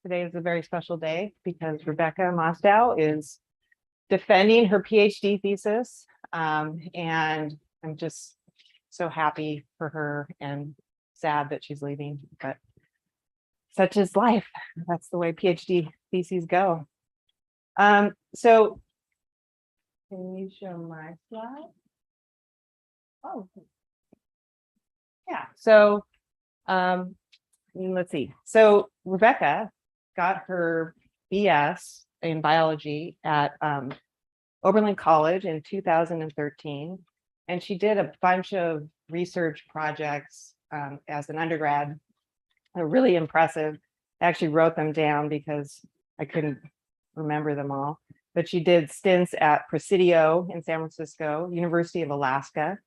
Today is a very special day because Rebecca Mostow is defending her PhD thesis. And I'm just so happy for her and sad that she's leaving, but such is life. That's the way PhD theses go. So can you show my slide? Oh, yeah. So let's see. So Rebecca got her BS in biology at Oberlin College in 2013. And she did a bunch of research projects as an undergrad. They're really impressive. I actually wrote them down because I couldn't remember them all. But she did stints at Presidio in San Francisco, University of Alaska,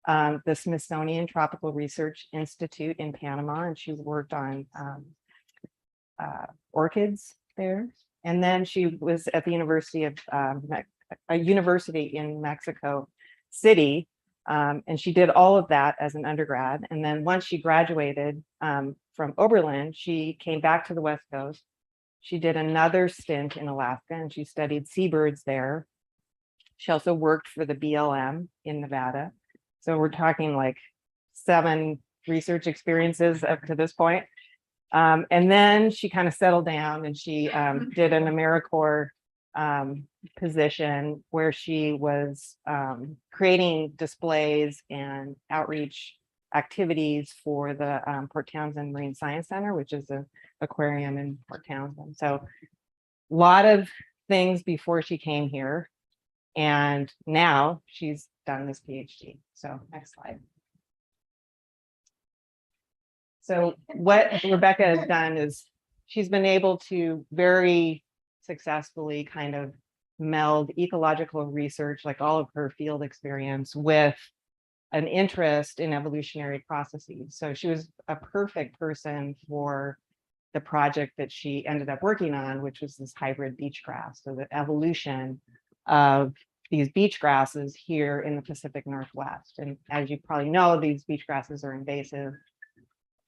the Smithsonian Tropical Research Institute in Panama, and she worked on orchids there. And then she was at the University of a university in Mexico City, and she did all of that as an undergrad. And then once she graduated from Oberlin, she came back to the West Coast. She did another stint in Alaska, and she studied seabirds there. She also worked for the BLM in Nevada. So we're talking like 7 research experiences up to this point. And then she kind of settled down and she did an AmeriCorps position where she was creating displays and outreach activities for the Port Townsend Marine Science Center, which is an aquarium in Port Townsend. So a lot of things before she came here. And now she's done this PhD. So next slide. So what Rebecca has done is she's been able to very successfully kind of meld ecological research, like all of her field experience, with an interest in evolutionary processes. So she was a perfect person for the project that she ended up working on, which was this hybrid beach grass. So the evolution of these beach grasses here in the Pacific Northwest. And as you probably know, these beach grasses are invasive,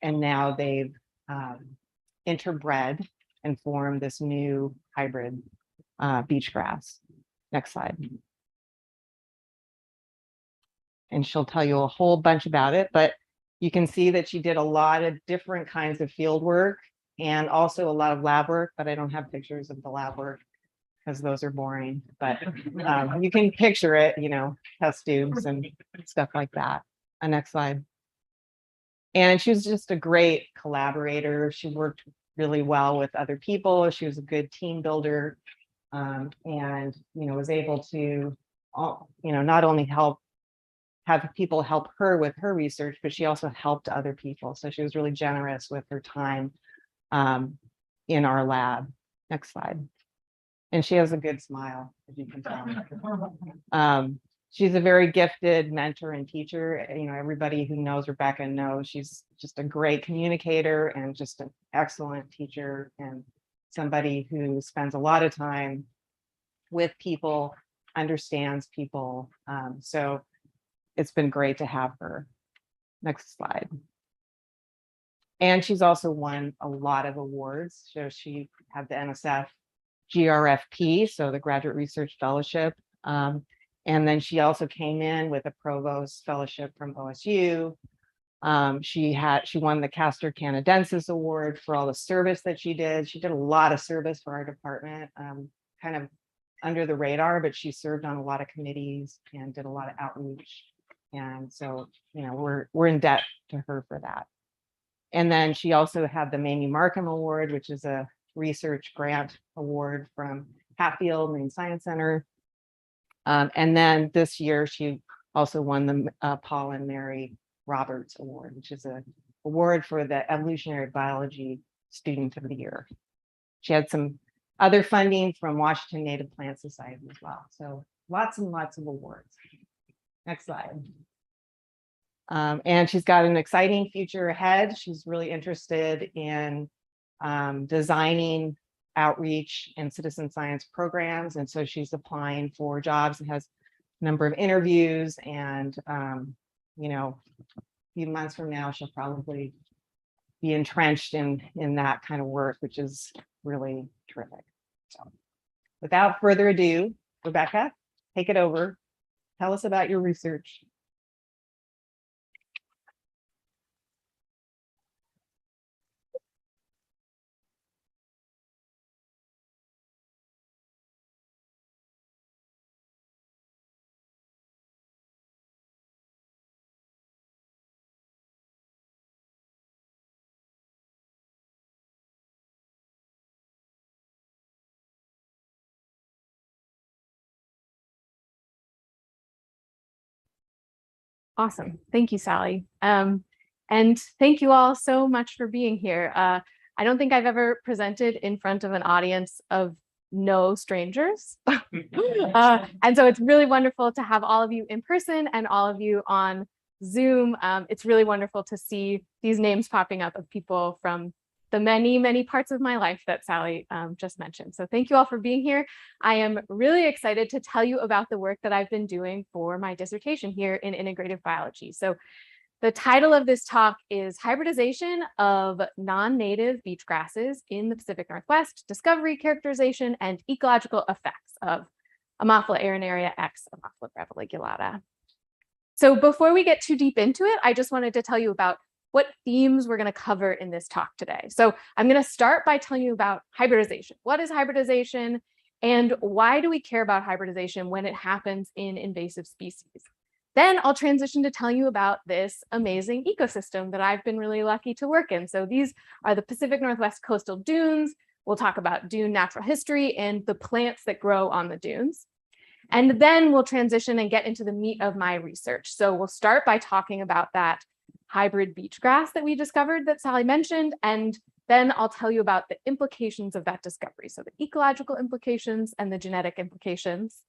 and now they've interbred and formed this new hybrid beach grass. Next slide. And she'll tell you a whole bunch about it, but you can see that she did a lot of different kinds of field work and also a lot of lab work, but I don't have pictures of the lab work because those are boring, but you can picture it, you know, test tubes and stuff like that. Next slide. And she was just a great collaborator. She worked really well with other people. She was a good team builder, and, you know, was able to, you know, not only have people help her with her research, but she also helped other people. So she was really generous with her time in our lab. Next slide. And she has a good smile, as you can tell. She's a very gifted mentor and teacher. You know, everybody who knows Rebecca knows she's just a great communicator and just an excellent teacher and somebody who spends a lot of time with people, understands people. So it's been great to have her. Next slide. And she's also won a lot of awards. So she had the NSF GRFP, so the Graduate Research Fellowship. And then she also came in with a Provost Fellowship from OSU. She won the Castor Canadensis Award for all the service that she did. She did a lot of service for our department, kind of under the radar, but she served on a lot of committees and did a lot of outreach. And so, you know, we're in debt to her for that. And then she also had the Mamie Markham Award, which is a research grant award from Hatfield Marine Science Center. And then this year, she also won the Paul and Mary Roberts Award, which is an award for the Evolutionary Biology Student of the Year. She had some other funding from Washington Native Plant Society as well. So lots and lots of awards. Next slide. And she's got an exciting future ahead. She's really interested in designing outreach and citizen science programs. And so she's applying for jobs and has a number of interviews. And, you know, a few months from now, she'll probably be entrenched in that kind of work, which is really terrific. So without further ado, Rebecca, take it over. Tell us about your research. Awesome. Thank you, Sally. And thank you all so much for being here. I don't think I've ever presented in front of an audience of no strangers. And so it's really wonderful to have all of you in person and all of you on Zoom. It's really wonderful to see these names popping up of people from the many, many parts of my life that Sally just mentioned. So thank you all for being here. I am really excited to tell you about the work that I've been doing for my dissertation here in integrative biology. So the title of this talk is Hybridization of Non-Native Beach Grasses in the Pacific Northwest, Discovery, Characterization, and Ecological Effects of Ammophila arenaria x Ammophila breviligulata. So before we get too deep into it, I just wanted to tell you about what themes we're going to cover in this talk today. So I'm going to start by telling you about hybridization. What is hybridization, and why do we care about hybridization when it happens in invasive species? Then I'll transition to telling you about this amazing ecosystem that I've been really lucky to work in. So these are the Pacific Northwest coastal dunes. We'll talk about dune natural history and the plants that grow on the dunes. And then we'll transition and get into the meat of my research. So we'll start by talking about that hybrid beach grass that we discovered that Sally mentioned, and then I'll tell you about the implications of that discovery. So the ecological implications and the genetic implications.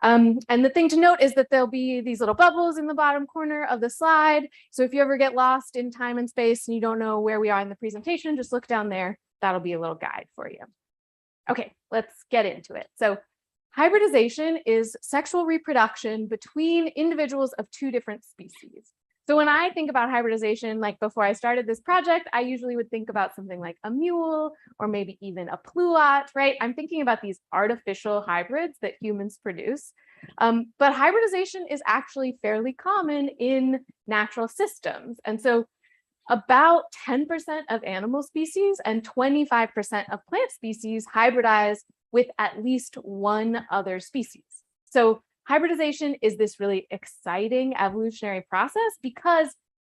And the thing to note is that there'll be these little bubbles in the bottom corner of the slide. So if you ever get lost in time and space and you don't know where we are in the presentation, just look down there. That'll be a little guide for you. Okay, let's get into it. So hybridization is sexual reproduction between individuals of two different species. So when I think about hybridization, like before I started this project, I usually would think about something like a mule or maybe even a pluot, right? I'm thinking about these artificial hybrids that humans produce. But hybridization is actually fairly common in natural systems. And so about 10% of animal species and 25% of plant species hybridize with at least one other species. So hybridization is this really exciting evolutionary process because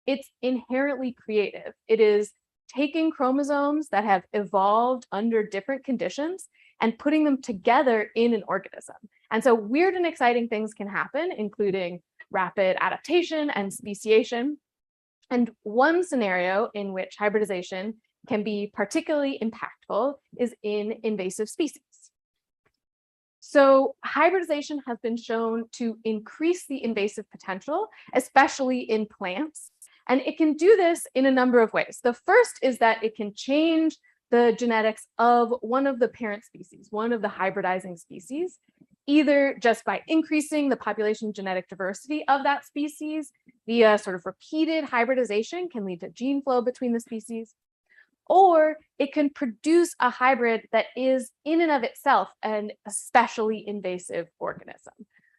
it's inherently creative. It is taking chromosomes that have evolved under different conditions and putting them together in an organism. And so weird and exciting things can happen, including rapid adaptation and speciation. And one scenario in which hybridization can be particularly impactful is in invasive species. So hybridization has been shown to increase the invasive potential, especially in plants. And it can do this in a number of ways. The first is that it can change the genetics of one of the parent species, one of the hybridizing species, either just by increasing the population genetic diversity of that species via sort of repeated hybridization can lead to gene flow between the species, or it can produce a hybrid that is in and of itself an especially invasive organism.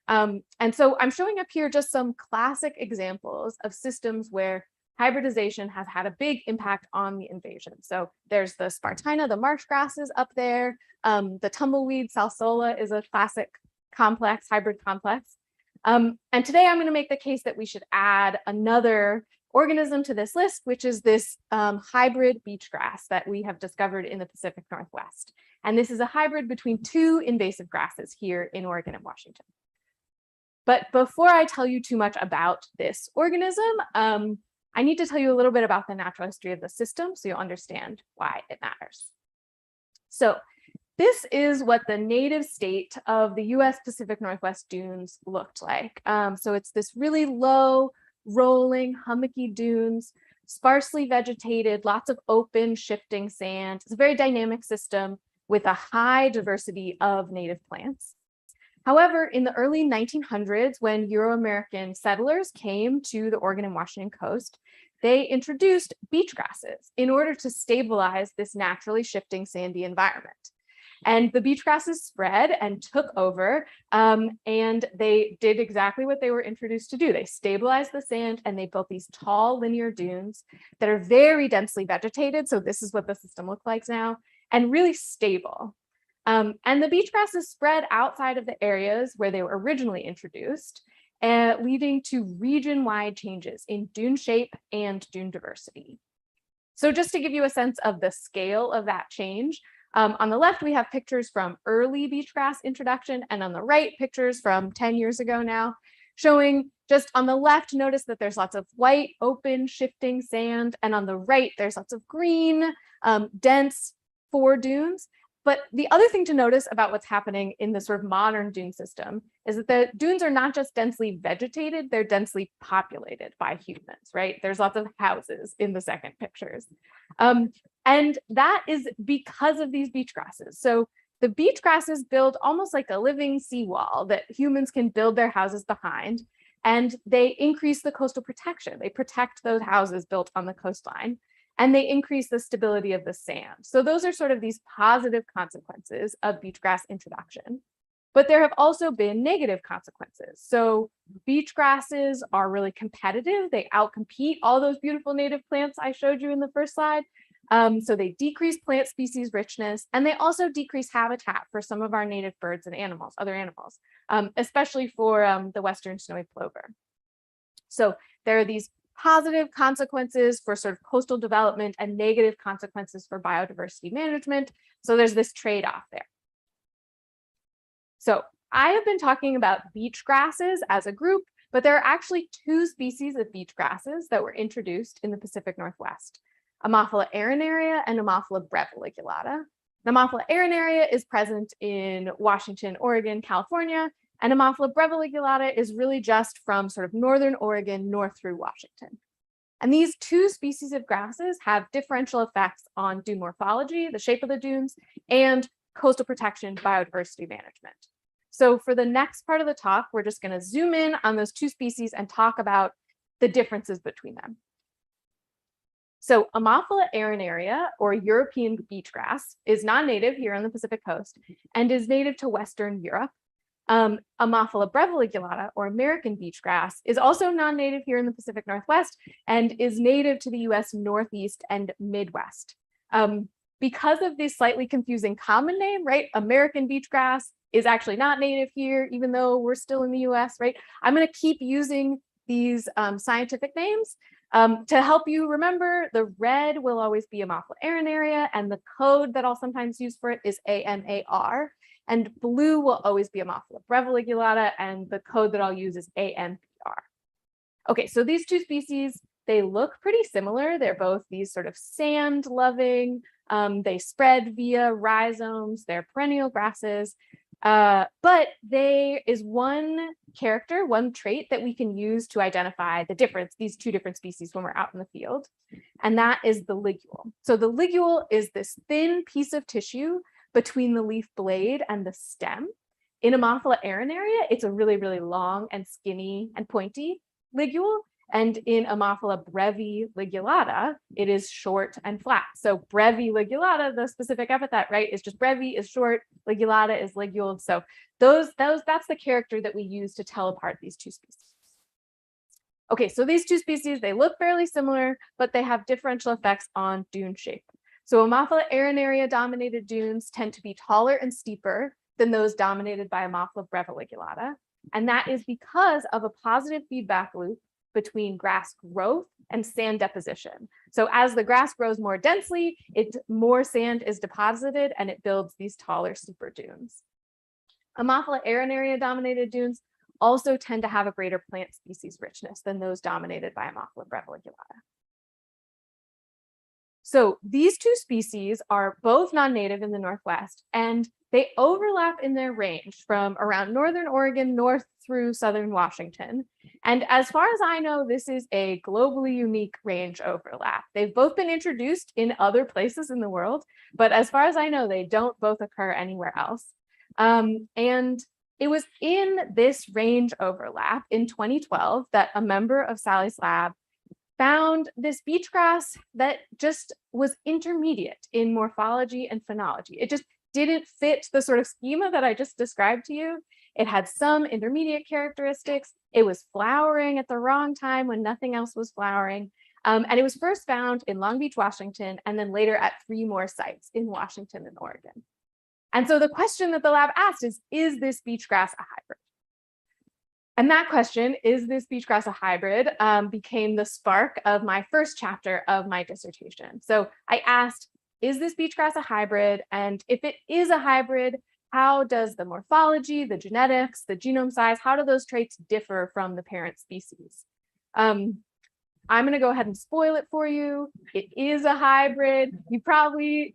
And so I'm showing up here just some classic examples of systems where hybridization has had a big impact on the invasion. So there's the Spartina, the marsh grasses up there. The tumbleweed salsola is a classic complex, hybrid complex. And today I'm going to make the case that we should add another organism to this list, which is this hybrid beach grass that we have discovered in the Pacific Northwest. And this is a hybrid between two invasive grasses here in Oregon and Washington. But before I tell you too much about this organism, I need to tell you a little bit about the natural history of the system so you'll understand why it matters. So this is what the native state of the US Pacific Northwest dunes looked like. So it's this really low, rolling, hummocky dunes, sparsely vegetated, lots of open, shifting sand. It's a very dynamic system with a high diversity of native plants. However, in the early 1900s, when Euro-American settlers came to the Oregon and Washington coast, they introduced beach grasses in order to stabilize this naturally shifting sandy environment. And the beach grasses spread and took over, and they did exactly what they were introduced to do. They stabilized the sand and they built these tall linear dunes that are very densely vegetated. So this is what the system looks like now, and really stable. And the beach grasses spread outside of the areas where they were originally introduced, leading to region-wide changes in dune shape and dune diversity. So just to give you a sense of the scale of that change, on the left, we have pictures from early beach grass introduction, and on the right, pictures from 10 years ago now, showing just on the left, notice that there's lots of white, open, shifting sand, and on the right, there's lots of green, dense dunes. But the other thing to notice about what's happening in the sort of modern dune system is that the dunes are not just densely vegetated, they're densely populated by humans, right? There's lots of houses in the second pictures. And that is because of these beach grasses. So the beach grasses build almost like a living seawall that humans can build their houses behind, and they increase the coastal protection. They protect those houses built on the coastline, and they increase the stability of the sand. So those are sort of these positive consequences of beach grass introduction. But there have also been negative consequences. So beach grasses are really competitive. They outcompete all those beautiful native plants I showed you in the first slide. So they decrease plant species richness, and they also decrease habitat for some of our native birds and animals, other animals, especially for the Western snowy plover. So there are these positive consequences for sort of coastal development and negative consequences for biodiversity management. So there's this trade-off there. So I have been talking about beach grasses as a group, but there are actually two species of beach grasses that were introduced in the Pacific Northwest: Ammophila arenaria and Ammophila breviligulata. The Ammophila arenaria is present in Washington, Oregon, California, and Ammophila breviligulata is really just from sort of northern Oregon north through Washington. And these two species of grasses have differential effects on dune morphology, the shape of the dunes, and coastal protection, biodiversity management. So for the next part of the talk, we're just going to zoom in on those two species and talk about the differences between them. So Ammophila arenaria, or European beach grass, is non-native here on the Pacific coast and is native to Western Europe. Ammophila breviligulata, or American beach grass, is also non-native here in the Pacific Northwest and is native to the US Northeast and Midwest. Because of this slightly confusing common name, right? American beach grass is actually not native here, even though we're still in the US, right? I'm going to keep using these scientific names to help you remember. The red will always be Ammophila arenaria, and the code that I'll sometimes use for it is AMAR. And blue will always be Ammophila breviligulata, and the code that I'll use is AMPR. Okay, so these two species, they look pretty similar. They're both these sort of sand-loving, they spread via rhizomes, they're perennial grasses, but there is one character, one trait that we can use to identify the difference, these two different species when we're out in the field, and that is the ligule. So the ligule is this thin piece of tissue between the leaf blade and the stem. In Ammophila arenaria, it's a really, really long and skinny and pointy ligule. And in Ammophila breviligulata, it is short and flat. So breviligulata, the specific epithet, right, is just brevi is short, ligulata is liguled. So that's the character that we use to tell apart these two species. Okay, so these two species, they look fairly similar, but they have differential effects on dune shape. So Ammophila arenaria dominated dunes tend to be taller and steeper than those dominated by Ammophila breviligulata. And that is because of a positive feedback loop between grass growth and sand deposition. So as the grass grows more densely, more sand is deposited and it builds these taller, steeper dunes. Ammophila arenaria dominated dunes also tend to have a greater plant species richness than those dominated by Ammophila breviligulata. So these two species are both non-native in the Northwest, and they overlap in their range from around northern Oregon north through southern Washington. And as far as I know, this is a globally unique range overlap. They've both been introduced in other places in the world, but as far as I know, they don't both occur anywhere else. And it was in this range overlap in 2012 that a member of Sally's lab found this beach grass that just was intermediate in morphology and phenology. It just didn't fit the sort of schema that I just described to you. It had some intermediate characteristics. It was flowering at the wrong time when nothing else was flowering. And it was first found in Long Beach, Washington, and then later at 3 more sites in Washington and Oregon. And so the question that the lab asked is this beach grass a hybrid? And that question, is this beach grass a hybrid, became the spark of my first chapter of my dissertation. So I asked, is this beach grass a hybrid? And if it is a hybrid, how does the morphology, the genetics, the genome size, how do those traits differ from the parent species? I'm going to go ahead and spoil it for you. It is a hybrid. You probably,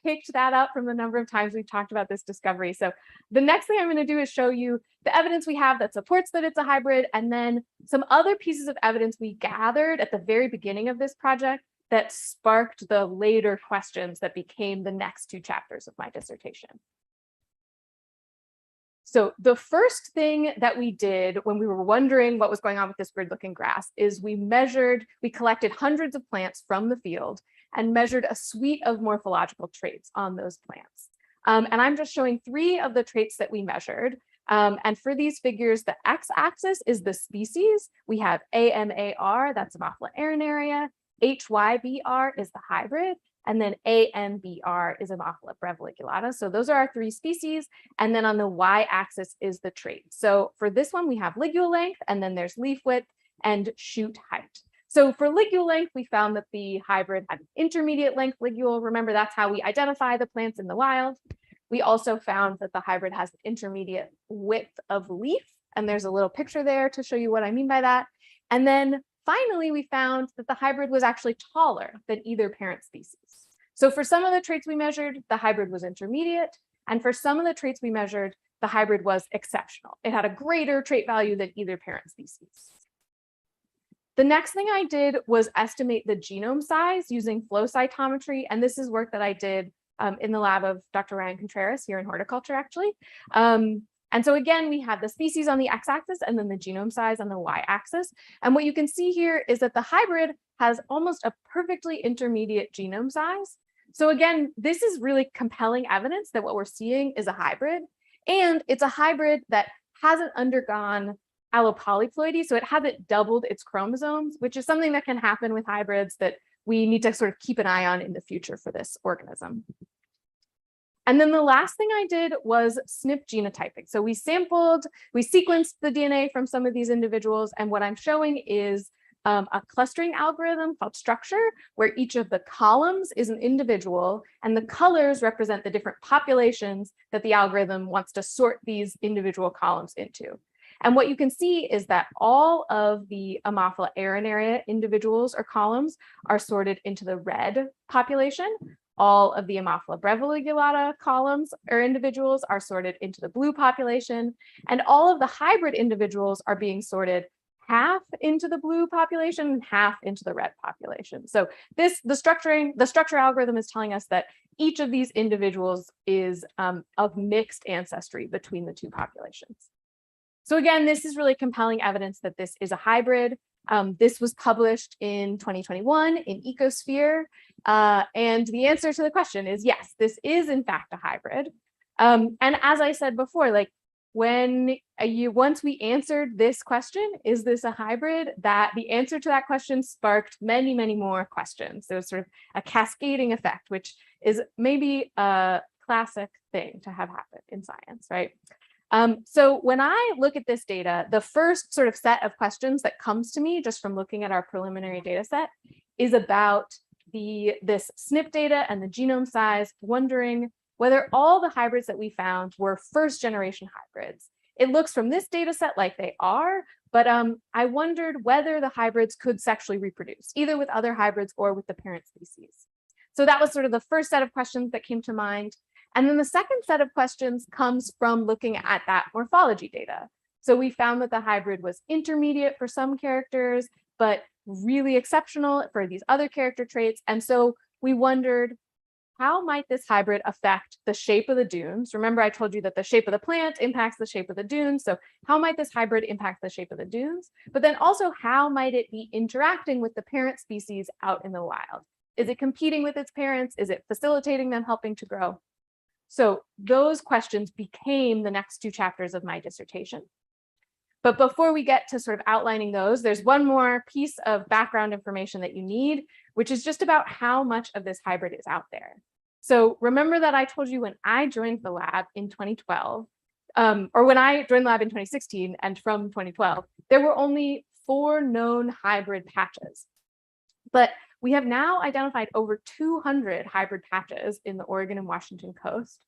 picked that up from the number of times we've talked about this discovery. So the next thing I'm going to do is show you the evidence we have that supports that it's a hybrid, and then some other pieces of evidence we gathered at the very beginning of this project that sparked the later questions that became the next 2 chapters of my dissertation. So the first thing that we did when we were wondering what was going on with this weird-looking grass is we collected hundreds of plants from the field and measured a suite of morphological traits on those plants. And I'm just showing 3 of the traits that we measured. And for these figures, the x-axis is the species. We have AMAR, that's Ammophila arenaria. HYBR is the hybrid. And then AMBR is Ammophila breviligulata. So those are our 3 species. And then on the y-axis is the trait. So for this one, we have ligule length, and then there's leaf width and shoot height. So for ligule length, we found that the hybrid had an intermediate length ligule. Remember, that's how we identify the plants in the wild. We also found that the hybrid has an intermediate width of leaf. And there's a little picture there to show you what I mean by that. And then finally, we found that the hybrid was actually taller than either parent species. So for some of the traits we measured, the hybrid was intermediate. And for some of the traits we measured, the hybrid was exceptional. It had a greater trait value than either parent species. The next thing I did was estimate the genome size using flow cytometry. And this is work that I did in the lab of Dr. Ryan Contreras here in horticulture, actually. And so again, we have the species on the x-axis and then the genome size on the y-axis. And what you can see here is that the hybrid has almost a perfectly intermediate genome size. So again, this is really compelling evidence that what we're seeing is a hybrid. And it's a hybrid that hasn't undergone allopolyploidy, so it hasn't doubled its chromosomes, which is something that can happen with hybrids that we need to sort of keep an eye on in the future for this organism. And then the last thing I did was SNP genotyping. So we sequenced the DNA from some of these individuals, and what I'm showing is a clustering algorithm called structure, where each of the columns is an individual, and the colors represent the different populations that the algorithm wants to sort these individual columns into. And what you can see is that all of the Ammophila arenaria individuals or columns are sorted into the red population. All of the Ammophila breviligulata columns or individuals are sorted into the blue population. And all of the hybrid individuals are being sorted half into the blue population and half into the red population. So the structure algorithm is telling us that each of these individuals is of mixed ancestry between the 2 populations. So again, this is really compelling evidence that this is a hybrid. This was published in 2021 in Ecosphere. And the answer to the question is yes, this is in fact a hybrid. And as I said before, like once we answered this question, is this a hybrid, that the answer to that question sparked many, many more questions. So it's sort of a cascading effect, which is maybe a classic thing to have happen in science, right? So when I look at this data, the first sort of set of questions that comes to me just from looking at our preliminary data set is about this SNP data and the genome size, wondering whether all the hybrids that we found were first generation hybrids. It looks from this data set like they are, but I wondered whether the hybrids could sexually reproduce, either with other hybrids or with the parent species. So that was sort of the first set of questions that came to mind. And then the second set of questions comes from looking at that morphology data. So we found that the hybrid was intermediate for some characters, but really exceptional for these other character traits. And so we wondered, how might this hybrid affect the shape of the dunes? Remember, I told you that the shape of the plant impacts the shape of the dunes. So how might this hybrid impact the shape of the dunes? But then also, how might it be interacting with the parent species out in the wild? Is it competing with its parents? Is it facilitating them, helping to grow? So those questions became the next two chapters of my dissertation. But before we get to sort of outlining those, there's one more piece of background information that you need, which is just about how much of this hybrid is out there. So remember that I told you when I joined the lab in 2012, or when I joined the lab in 2016 and from 2012, there were only 4 known hybrid patches. But we have now identified over 200 hybrid patches in the Oregon and Washington coast.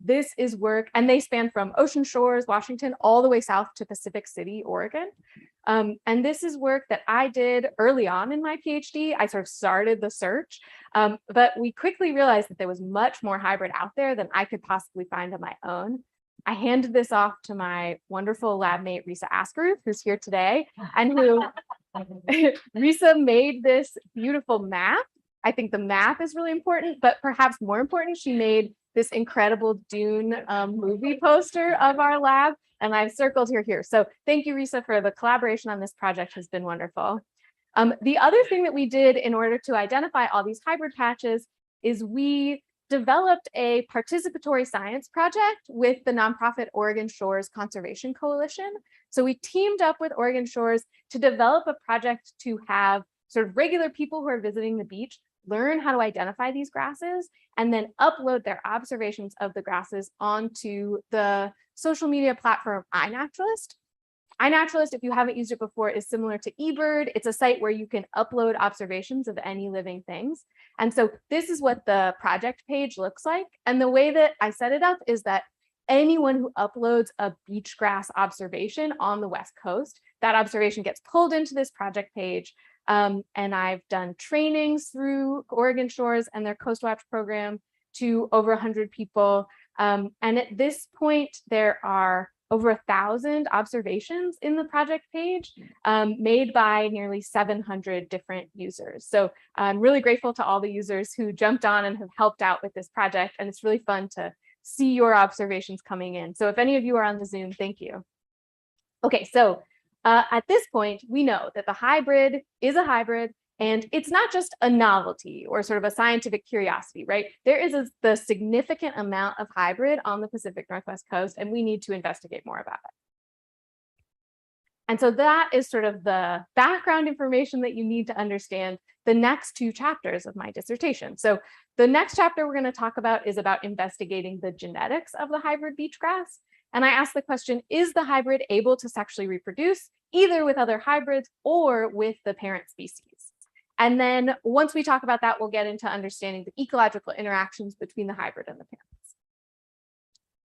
This is work, and they span from Ocean Shores, Washington, all the way south to Pacific City, Oregon. And this is work that I did early on in my PhD. I sort of started the search, but we quickly realized that there was much more hybrid out there than I could possibly find on my own. I handed this off to my wonderful lab mate, Risa Askeruth, who's here today, and who Risa made this beautiful map. I think the map is really important, but perhaps more important, she made this incredible Dune movie poster of our lab, and I've circled her here. So thank you, Risa, for the collaboration on this project. Has been wonderful. The other thing that we did in order to identify all these hybrid patches is we developed a participatory science project with the nonprofit Oregon Shores Conservation Coalition. So we teamed up with Oregon Shores to develop a project to have sort of regular people who are visiting the beach learn how to identify these grasses and then upload their observations of the grasses onto the social media platform iNaturalist. iNaturalist, if you haven't used it before, is similar to eBird. It's a site where you can upload observations of any living things. And so this is what the project page looks like. And the way that I set it up is that anyone who uploads a beach grass observation on the West Coast, that observation gets pulled into this project page. And I've done trainings through Oregon Shores and their Coast Watch program to over 100 people. And at this point, there are over 1,000 observations in the project page made by nearly 700 different users. So I'm really grateful to all the users who jumped on and have helped out with this project. And it's really fun to see your observations coming in. So if any of you are on the Zoom, thank you. Okay, so at this point, we know that the hybrid is a hybrid, and it's not just a novelty or sort of a scientific curiosity, right? There is the significant amount of hybrid on the Pacific Northwest coast, and we need to investigate more about it. And so that is sort of the background information that you need to understand the next two chapters of my dissertation. So the next chapter we're going to talk about is about investigating the genetics of the hybrid beach grass. And I asked the question, is the hybrid able to sexually reproduce either with other hybrids or with the parent species? And then once we talk about that, we'll get into understanding the ecological interactions between the hybrid and the parents.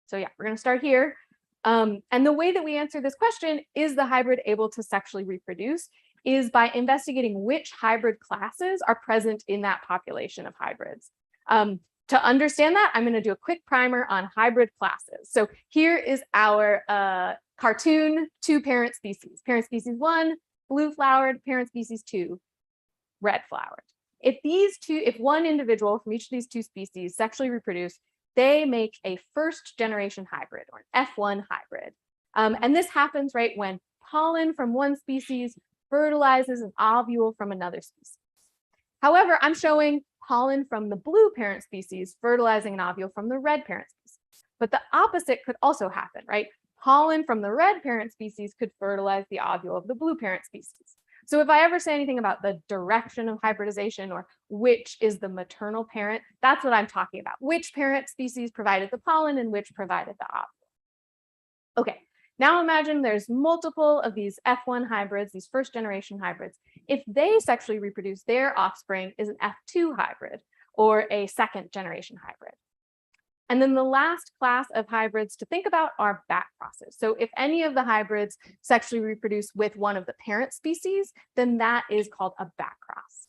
So yeah, we're going to start here. And the way that we answer this question, is the hybrid able to sexually reproduce, is by investigating which hybrid classes are present in that population of hybrids. To understand that, I'm going to do a quick primer on hybrid classes. So here is our cartoon two parent species. Parent species 1, blue flowered, parent species 2, red flowered. If one individual from each of these two species sexually reproduce, they make a first generation hybrid, or an F1 hybrid. And this happens right when pollen from one species fertilizes an ovule from another species. However, I'm showing pollen from the blue parent species fertilizing an ovule from the red parent species. But the opposite could also happen, right? Pollen from the red parent species could fertilize the ovule of the blue parent species. So if I ever say anything about the direction of hybridization or which is the maternal parent, that's what I'm talking about. Which parent species provided the pollen and which provided the ovule. Okay, now imagine there's multiple of these F1 hybrids, these first generation hybrids. If they sexually reproduce, their offspring is an F2 hybrid or a second generation hybrid. And then the last class of hybrids to think about are back crosses. So if any of the hybrids sexually reproduce with one of the parent species, then that is called a back cross.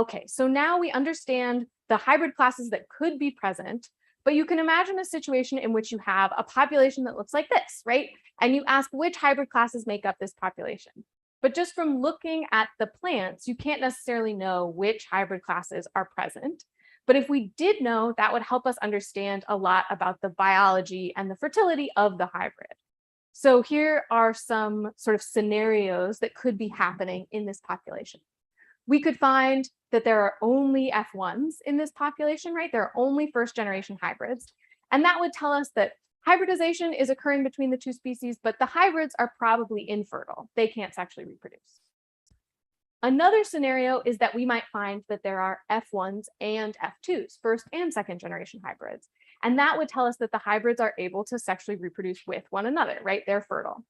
Okay, so now we understand the hybrid classes that could be present, but you can imagine a situation in which you have a population that looks like this, right? And you ask which hybrid classes make up this population. But just from looking at the plants, you can't necessarily know which hybrid classes are present. But if we did know, that would help us understand a lot about the biology and the fertility of the hybrid. So here are some sort of scenarios that could be happening in this population. We could find that there are only F1s in this population, right? There are only first generation hybrids. And that would tell us that hybridization is occurring between the two species, but the hybrids are probably infertile. They can't sexually reproduce. Another scenario is that we might find that there are F1s and F2s, first and second generation hybrids. And that would tell us that the hybrids are able to sexually reproduce with one another, right? They're fertile.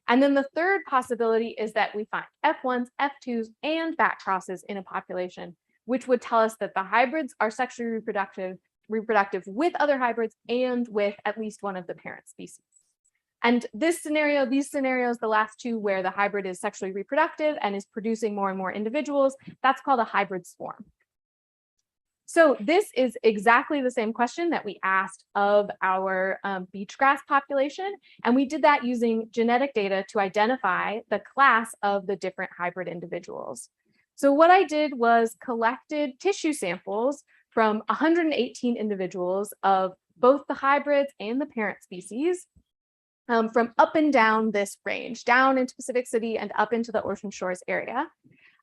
And then the third possibility is that we find F1s, F2s, and back crosses in a population, which would tell us that the hybrids are sexually reproductive with other hybrids and with at least one of the parent species. And these scenarios, the last two where the hybrid is sexually reproductive and is producing more and more individuals, that's called a hybrid swarm. So this is exactly the same question that we asked of our beach grass population. And we did that using genetic data to identify the class of the different hybrid individuals. So what I did was collected tissue samples from 118 individuals of both the hybrids and the parent species from up and down this range, down into Pacific City and up into the Ocean Shores area.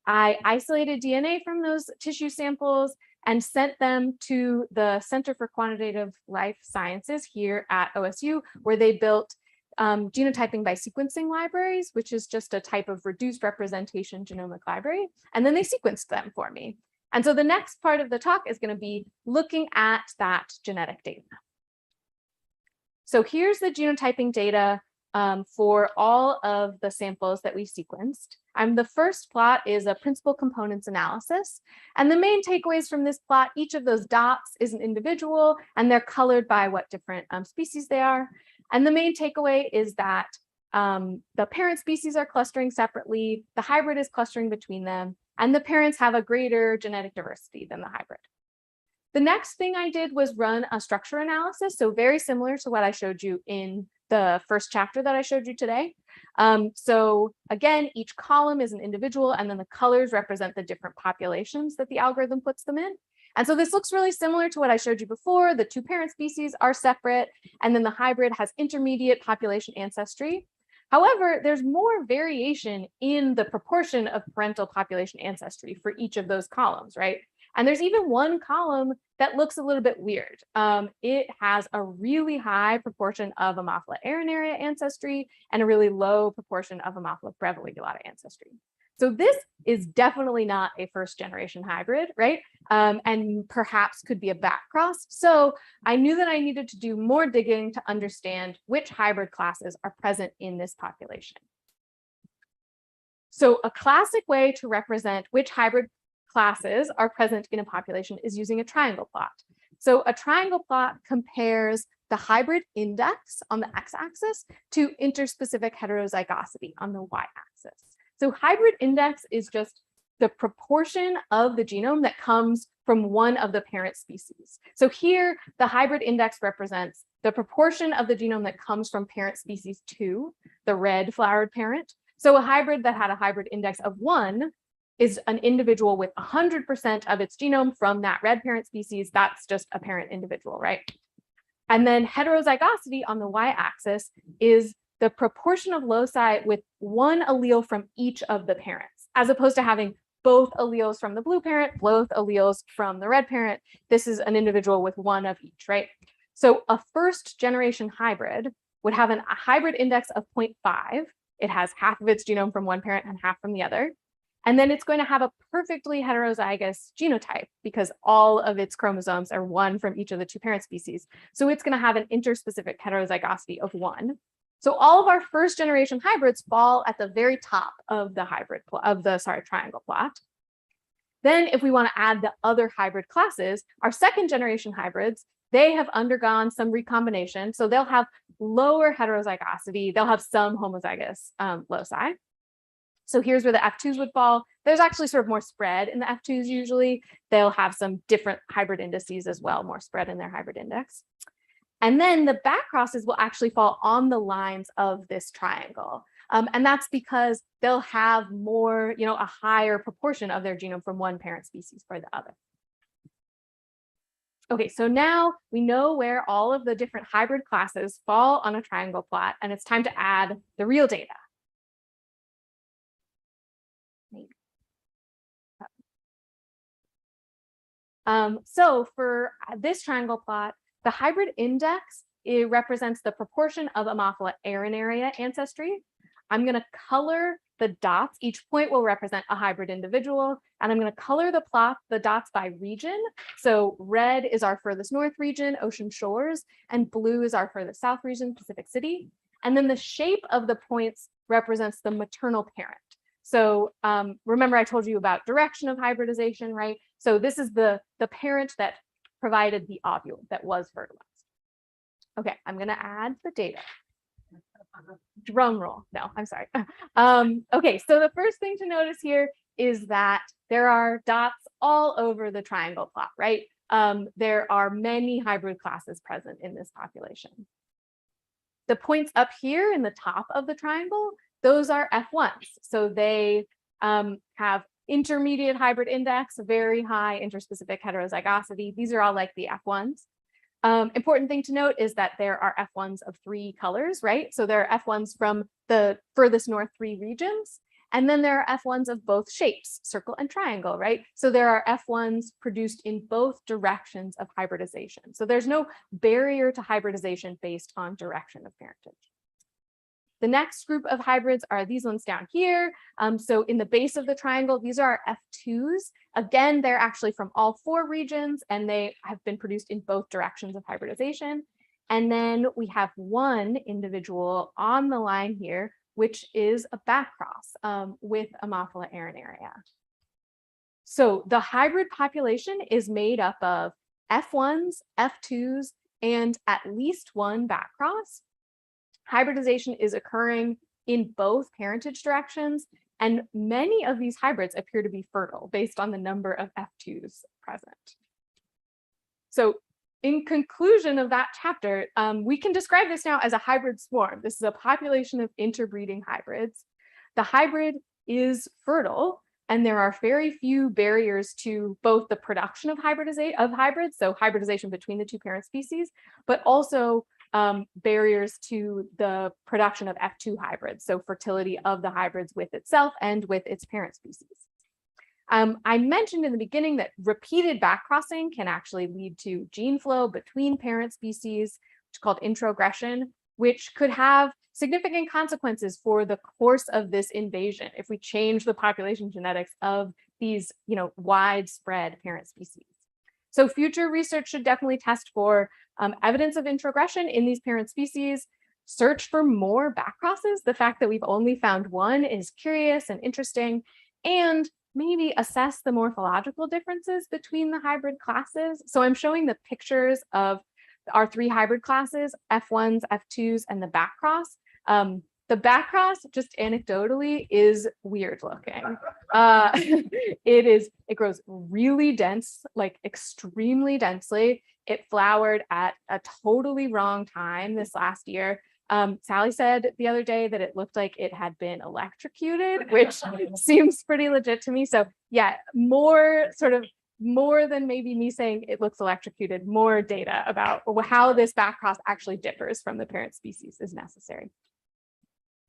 I isolated DNA from those tissue samples and sent them to the Center for Quantitative Life Sciences here at OSU, where they built genotyping by sequencing libraries, which is just a type of reduced representation genomic library. And then they sequenced them for me. And so the next part of the talk is going to be looking at that genetic data. So here's the genotyping data for all of the samples that we sequenced. The first plot is a principal components analysis. And the main takeaways from this plot, each of those dots is an individual, and they're colored by what different species they are. And the main takeaway is that the parent species are clustering separately, the hybrid is clustering between them, and the parents have a greater genetic diversity than the hybrid. The next thing I did was run a structure analysis, so very similar to what I showed you in the first chapter that I showed you today. So again, each column is an individual, and then the colors represent the different populations that the algorithm puts them in. And so this looks really similar to what I showed you before. The two parent species are separate, and then the hybrid has intermediate population ancestry. However, there's more variation in the proportion of parental population ancestry for each of those columns, right? And there's even one column that looks a little bit weird. It has a really high proportion of Ammophila arenaria ancestry and a really low proportion of Ammophila breviligulata ancestry. So this is definitely not a first generation hybrid, right? And perhaps could be a back cross. So I knew that I needed to do more digging to understand which hybrid classes are present in this population. So a classic way to represent which hybrid classes are present in a population is using a triangle plot. So a triangle plot compares the hybrid index on the x-axis to interspecific heterozygosity on the y-axis. So hybrid index is just the proportion of the genome that comes from one of the parent species. So here, the hybrid index represents the proportion of the genome that comes from parent species 2, the red flowered parent. So a hybrid that had a hybrid index of 1 is an individual with 100% of its genome from that red parent species. That's just a parent individual, right? And then heterozygosity on the y-axis is the proportion of loci with one allele from each of the parents, as opposed to having both alleles from the blue parent, both alleles from the red parent. This is an individual with one of each, right? So a first generation hybrid would have a hybrid index of 0.5. It has half of its genome from one parent and half from the other. And then it's going to have a perfectly heterozygous genotype because all of its chromosomes are one from each of the two parent species. So it's going to have an interspecific heterozygosity of 1. So all of our first generation hybrids fall at the very top of the triangle plot. Then if we want to add the other hybrid classes, our second generation hybrids, they have undergone some recombination. So they'll have lower heterozygosity. They'll have some homozygous loci. So here's where the F2s would fall. There's actually sort of more spread in the F2s usually. They'll have some different hybrid indices as well, more spread in their hybrid index. And then the back crosses will actually fall on the lines of this triangle. And that's because they'll have more, a higher proportion of their genome from one parent species for the other. Okay, so now we know where all of the different hybrid classes fall on a triangle plot, and it's time to add the real data. So for this triangle plot, the hybrid index, it represents the proportion of Ammophila arenaria ancestry. I'm going to color the dots. Each point will represent a hybrid individual, and I'm going to color the dots by region. So red is our furthest north region, Ocean Shores, and blue is our furthest south region, Pacific City. And then the shape of the points represents the maternal parent. So remember I told you about direction of hybridization, right? So this is the parent that provided the ovule that was fertilized. Okay, I'm going to add the data. Drum roll. No, I'm sorry. Okay, so the first thing to notice here is that there are dots all over the triangle plot, right? There are many hybrid classes present in this population. The points up here in the top of the triangle, those are F1s. So they have intermediate hybrid index, very high interspecific heterozygosity. These are all like the F1s. Important thing to note is that there are F1s of 3 colors, right? So there are F1s from the furthest north 3 regions, and then there are F1s of both shapes, circle and triangle, right? So there are F1s produced in both directions of hybridization. So there's no barrier to hybridization based on direction of parentage. The next group of hybrids are these ones down here. So in the base of the triangle, these are our F2s. Again, they're actually from all 4 regions, and they have been produced in both directions of hybridization. And then we have one individual on the line here, which is a backcross with Ammophila arenaria. So the hybrid population is made up of F1s, F2s, and at least one backcross. Hybridization is occurring in both parentage directions, and many of these hybrids appear to be fertile based on the number of F2s present. So in conclusion of that chapter, we can describe this now as a hybrid swarm. This is a population of interbreeding hybrids. The hybrid is fertile, and there are very few barriers to both the production of hybrids, so hybridization between the 2 parent species, but also barriers to the production of F2 hybrids, so fertility of the hybrids with itself and with its parent species. I mentioned in the beginning that repeated backcrossing can actually lead to gene flow between parent species, which is called introgression, which could have significant consequences for the course of this invasion if we change the population genetics of these, widespread parent species. So future research should definitely test for evidence of introgression in these parent species, search for more backcrosses. The fact that we've only found one is curious and interesting, and maybe assess the morphological differences between the hybrid classes. So I'm showing the pictures of our 3 hybrid classes, F1s, F2s, and the backcross. The backcross, just anecdotally, is weird looking. It grows really dense, like extremely densely. It flowered at a totally wrong time this last year. Sally said the other day that it looked like it had been electrocuted, which seems pretty legit to me. So yeah, more than maybe me saying it looks electrocuted, more data about how this backcross actually differs from the parent species is necessary.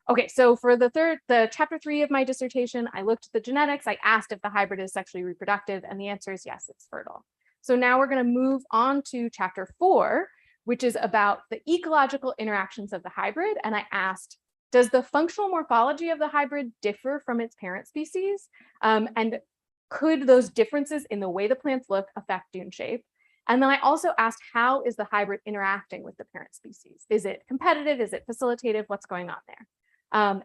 Okay, so for the chapter 3 of my dissertation, I looked at the genetics. I asked if the hybrid is sexually reproductive, and the answer is yes, it's fertile. So now we're going to move on to chapter 4, which is about the ecological interactions of the hybrid. And I asked, does the functional morphology of the hybrid differ from its parent species? And could those differences in the way the plants look affect dune shape? And then I also asked, how is the hybrid interacting with the parent species? Is it competitive? Is it facilitative? What's going on there?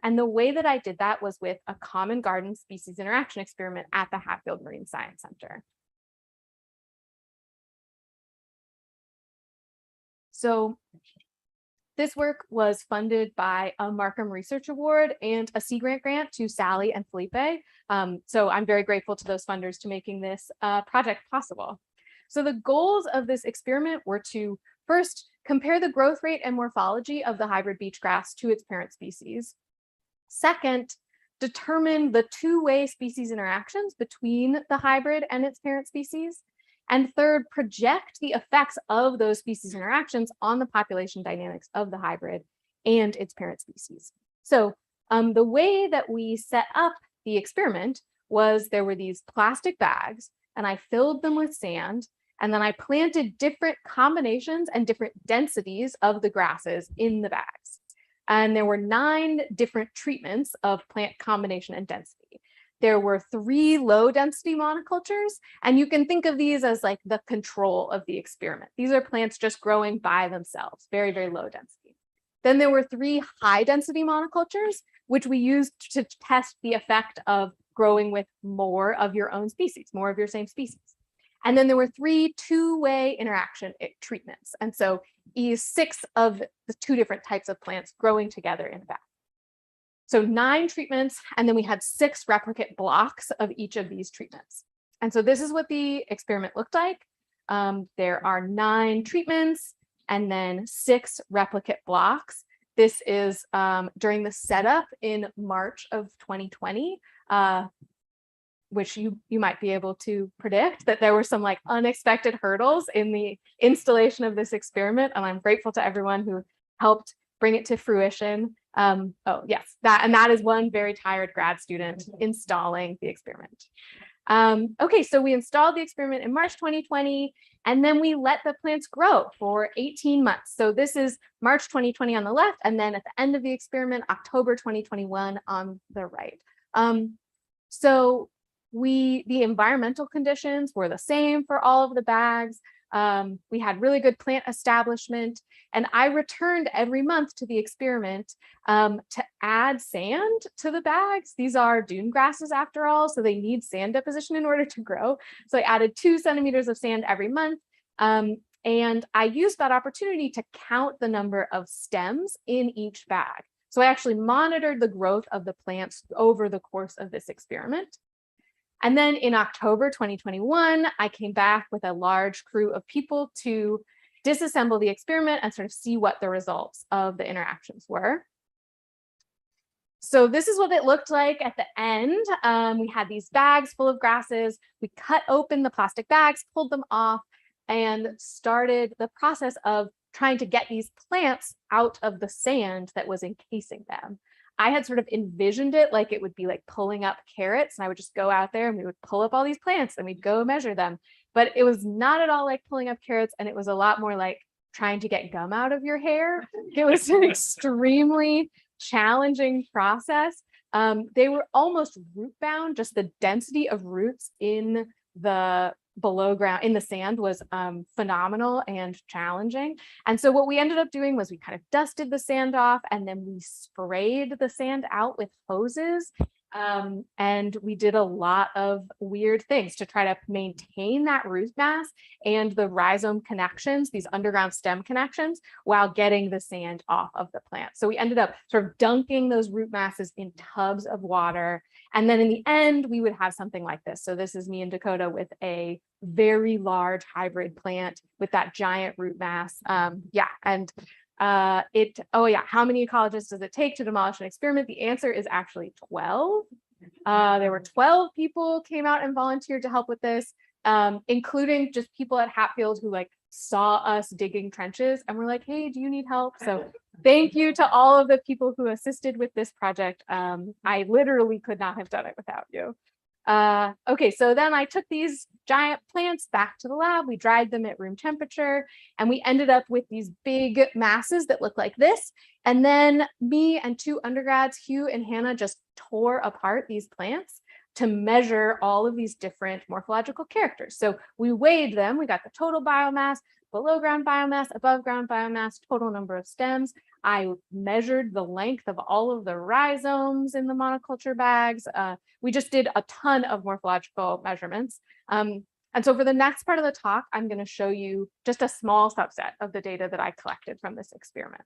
And the way that I did that was with a common garden species interaction experiment at the Hatfield Marine Science Center. So this work was funded by a Markham Research Award and a Sea Grant grant to Sally and Felipe. So I'm very grateful to those funders to making this project possible. So the goals of this experiment were to first compare the growth rate and morphology of the hybrid beach grass to its parent species. Second, determine the two-way species interactions between the hybrid and its parent species. And third, project the effects of those species interactions on the population dynamics of the hybrid and its parent species. So the way that we set up the experiment was there were these plastic bags, and I filled them with sand, and then I planted different combinations and different densities of the grasses in the bags. And there were 9 different treatments of plant combination and density. There were 3 low density monocultures, and you can think of these as like the control of the experiment. These are plants just growing by themselves, very, very low density. Then there were 3 high density monocultures, which we used to test the effect of growing with more of your own species, more of your same species. And then there were 3 two-way interaction treatments. And so 6 of the 2 different types of plants growing together in a bag. So 9 treatments, and then we had 6 replicate blocks of each of these treatments. And so this is what the experiment looked like. There are 9 treatments and then 6 replicate blocks. This is during the setup in March of 2020, which you might be able to predict that there were some like unexpected hurdles in the installation of this experiment. And I'm grateful to everyone who helped bring it to fruition. Oh yes, that is one very tired grad student installing the experiment. Okay, so we installed the experiment in March 2020, and then we let the plants grow for 18 months. So this is March 2020 on the left, and then at the end of the experiment, October 2021 on the right. So the environmental conditions were the same for all of the bags. We had really good plant establishment, and I returned every month to the experiment to add sand to the bags. These are dune grasses after all, so they need sand deposition in order to grow. So I added 2 centimeters of sand every month. And I used that opportunity to count the number of stems in each bag. So I actually monitored the growth of the plants over the course of this experiment. And then in October 2021, I came back with a large crew of people to disassemble the experiment and sort of see what the results of the interactions were. So this is what it looked like at the end. We had these bags full of grasses. We cut open the plastic bags, pulled them off, and started the process of trying to get these plants out of the sand that was encasing them. I had sort of envisioned it like it would be like pulling up carrots, and I would just go out there and we would pull up all these plants and we'd go measure them. But it was not at all like pulling up carrots, and it was a lot more like trying to get gum out of your hair. It was an extremely challenging process. They were almost root bound. Just the density of roots in the below ground in the sand was phenomenal and challenging. And so what we ended up doing was we kind of dusted the sand off, and then we sprayed the sand out with hoses. And we did a lot of weird things to try to maintain that root mass and the rhizome connections, these underground stem connections, while getting the sand off of the plant. So we ended up sort of dunking those root masses in tubs of water. And then in the end, we would have something like this. So this is me in Dakota with a very large hybrid plant with that giant root mass. How many ecologists does it take to demolish an experiment? The answer is actually 12. There were 12 people came out and volunteered to help with this, including just people at Hatfield who like saw us digging trenches and were like, hey, do you need help? So thank you to all of the people who assisted with this project. I literally could not have done it without you. Okay, so then I took these giant plants back to the lab. We dried them at room temperature, and we ended up with these big masses that look like this. And then me and 2 undergrads, Hugh and Hannah, just tore apart these plants to measure all of these different morphological characters. So we weighed them. We got the total biomass, below ground biomass, above ground biomass, total number of stems. I measured the length of all of the rhizomes in the monoculture bags. We just did a ton of morphological measurements. And so for the next part of the talk, I'm going to show you just a small subset of the data that I collected from this experiment.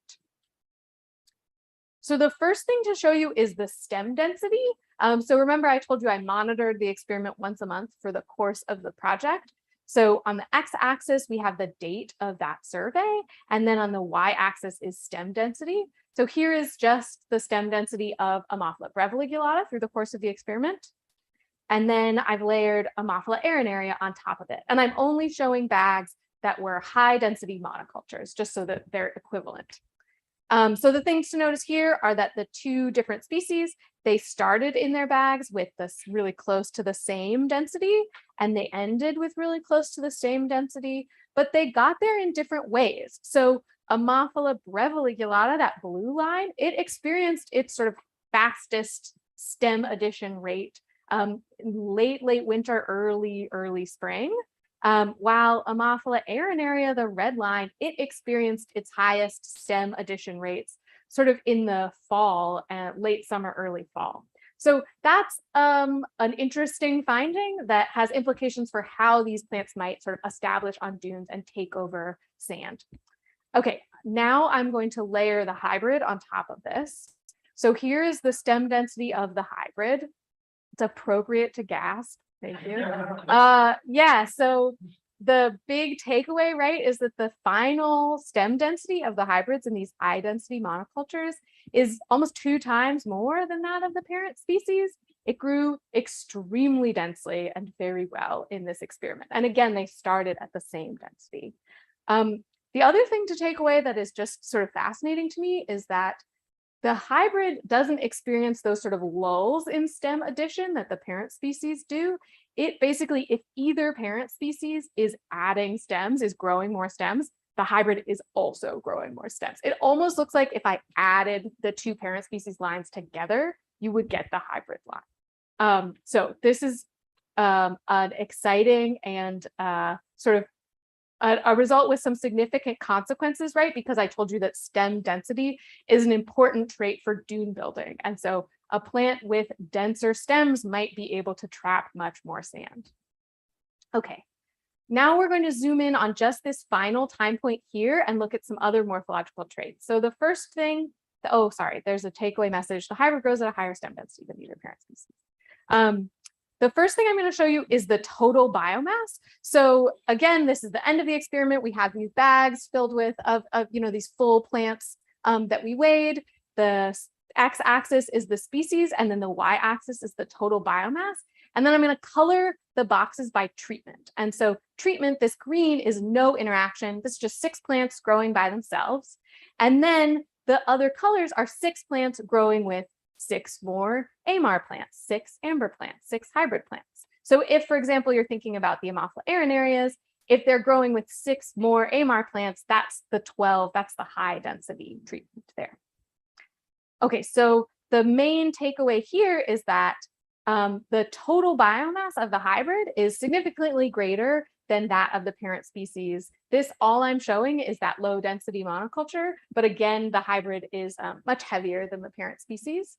So the first thing to show you is the stem density. So remember, I told you I monitored the experiment once a month for the course of the project. So on the x-axis, we have the date of that survey, and then on the y-axis is stem density. So here is just the stem density of Ammophila breviligulata through the course of the experiment. And then I've layered Ammophila arenaria on top of it. And I'm only showing bags that were high density monocultures, just so that they're equivalent. So the things to notice here are that the two different species, they started in their bags with this really close to the same density, and they ended with really close to the same density, but they got there in different ways. So Ammophila breviligulata, that blue line, it experienced its sort of fastest stem addition rate late winter, early spring. While Ammophila arenaria, the red line, it experienced its highest stem addition rates sort of in the fall, late summer, early fall. So that's an interesting finding that has implications for how these plants might sort of establish on dunes and take over sand. Okay, now I'm going to layer the hybrid on top of this. So here is the stem density of the hybrid. It's appropriate to gasp. Thank you. Yeah, so the big takeaway, right, is that the final stem density of the hybrids in these high density monocultures is almost 2 times more than that of the parent species. It grew extremely densely and very well in this experiment. And again, they started at the same density. The other thing to take away that is just sort of fascinating to me is that the hybrid doesn't experience those sort of lulls in stem addition that the parent species do. It basically, if either parent species is adding stems, is growing more stems, the hybrid is also growing more stems. It almost looks like if I added the 2 parent species lines together, you would get the hybrid line. So this is an exciting and sort of a result with some significant consequences, right? Because I told you that stem density is an important trait for dune building. And so a plant with denser stems might be able to trap much more sand. Okay, now we're going to zoom in on just this final time point here and look at some other morphological traits. So the first thing, oh, sorry, there's a takeaway message. The hybrid grows at a higher stem density than either parent species. The first thing I'm going to show you is the total biomass. So again, this is the end of the experiment. We have these bags filled with these full plants that we weighed. The x-axis is the species, and then the y-axis is the total biomass. And then I'm going to color the boxes by treatment. And so treatment, this green is no interaction. This is just 6 plants growing by themselves. And then the other colors are 6 plants growing with 6 more AMAR plants, 6 amber plants, 6 hybrid plants. So if, for example, you're thinking about the Ammophila arenarias, if they're growing with 6 more AMAR plants, that's the 12, that's the high density treatment there. Okay, so the main takeaway here is that the total biomass of the hybrid is significantly greater than that of the parent species. This, all I'm showing is that low density monoculture, but again, the hybrid is much heavier than the parent species.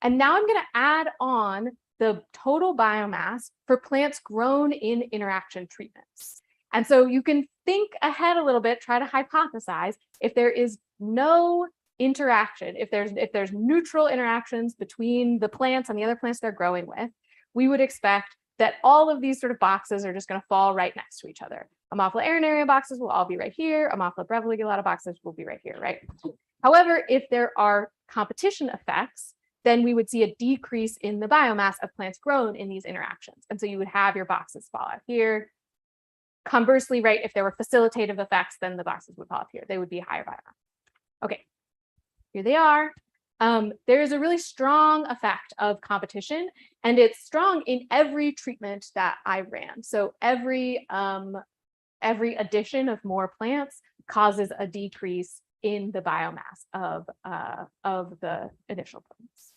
And now I'm going to add on the total biomass for plants grown in interaction treatments. And so you can think ahead a little bit, try to hypothesize if there is no interaction, if there's neutral interactions between the plants and the other plants they're growing with, we would expect that all of these sort of boxes are just going to fall right next to each other. Ammophila arenaria boxes will all be right here. Ammophila breviligulata boxes will be right here, right? However, if there are competition effects, then we would see a decrease in the biomass of plants grown in these interactions. And so you would have your boxes fall out here. Conversely, right, if there were facilitative effects, then the boxes would fall up here. They would be higher biomass. Okay, here they are. There is a really strong effect of competition, and it's strong in every treatment that I ran. So every addition of more plants causes a decrease in the biomass of the initial plants.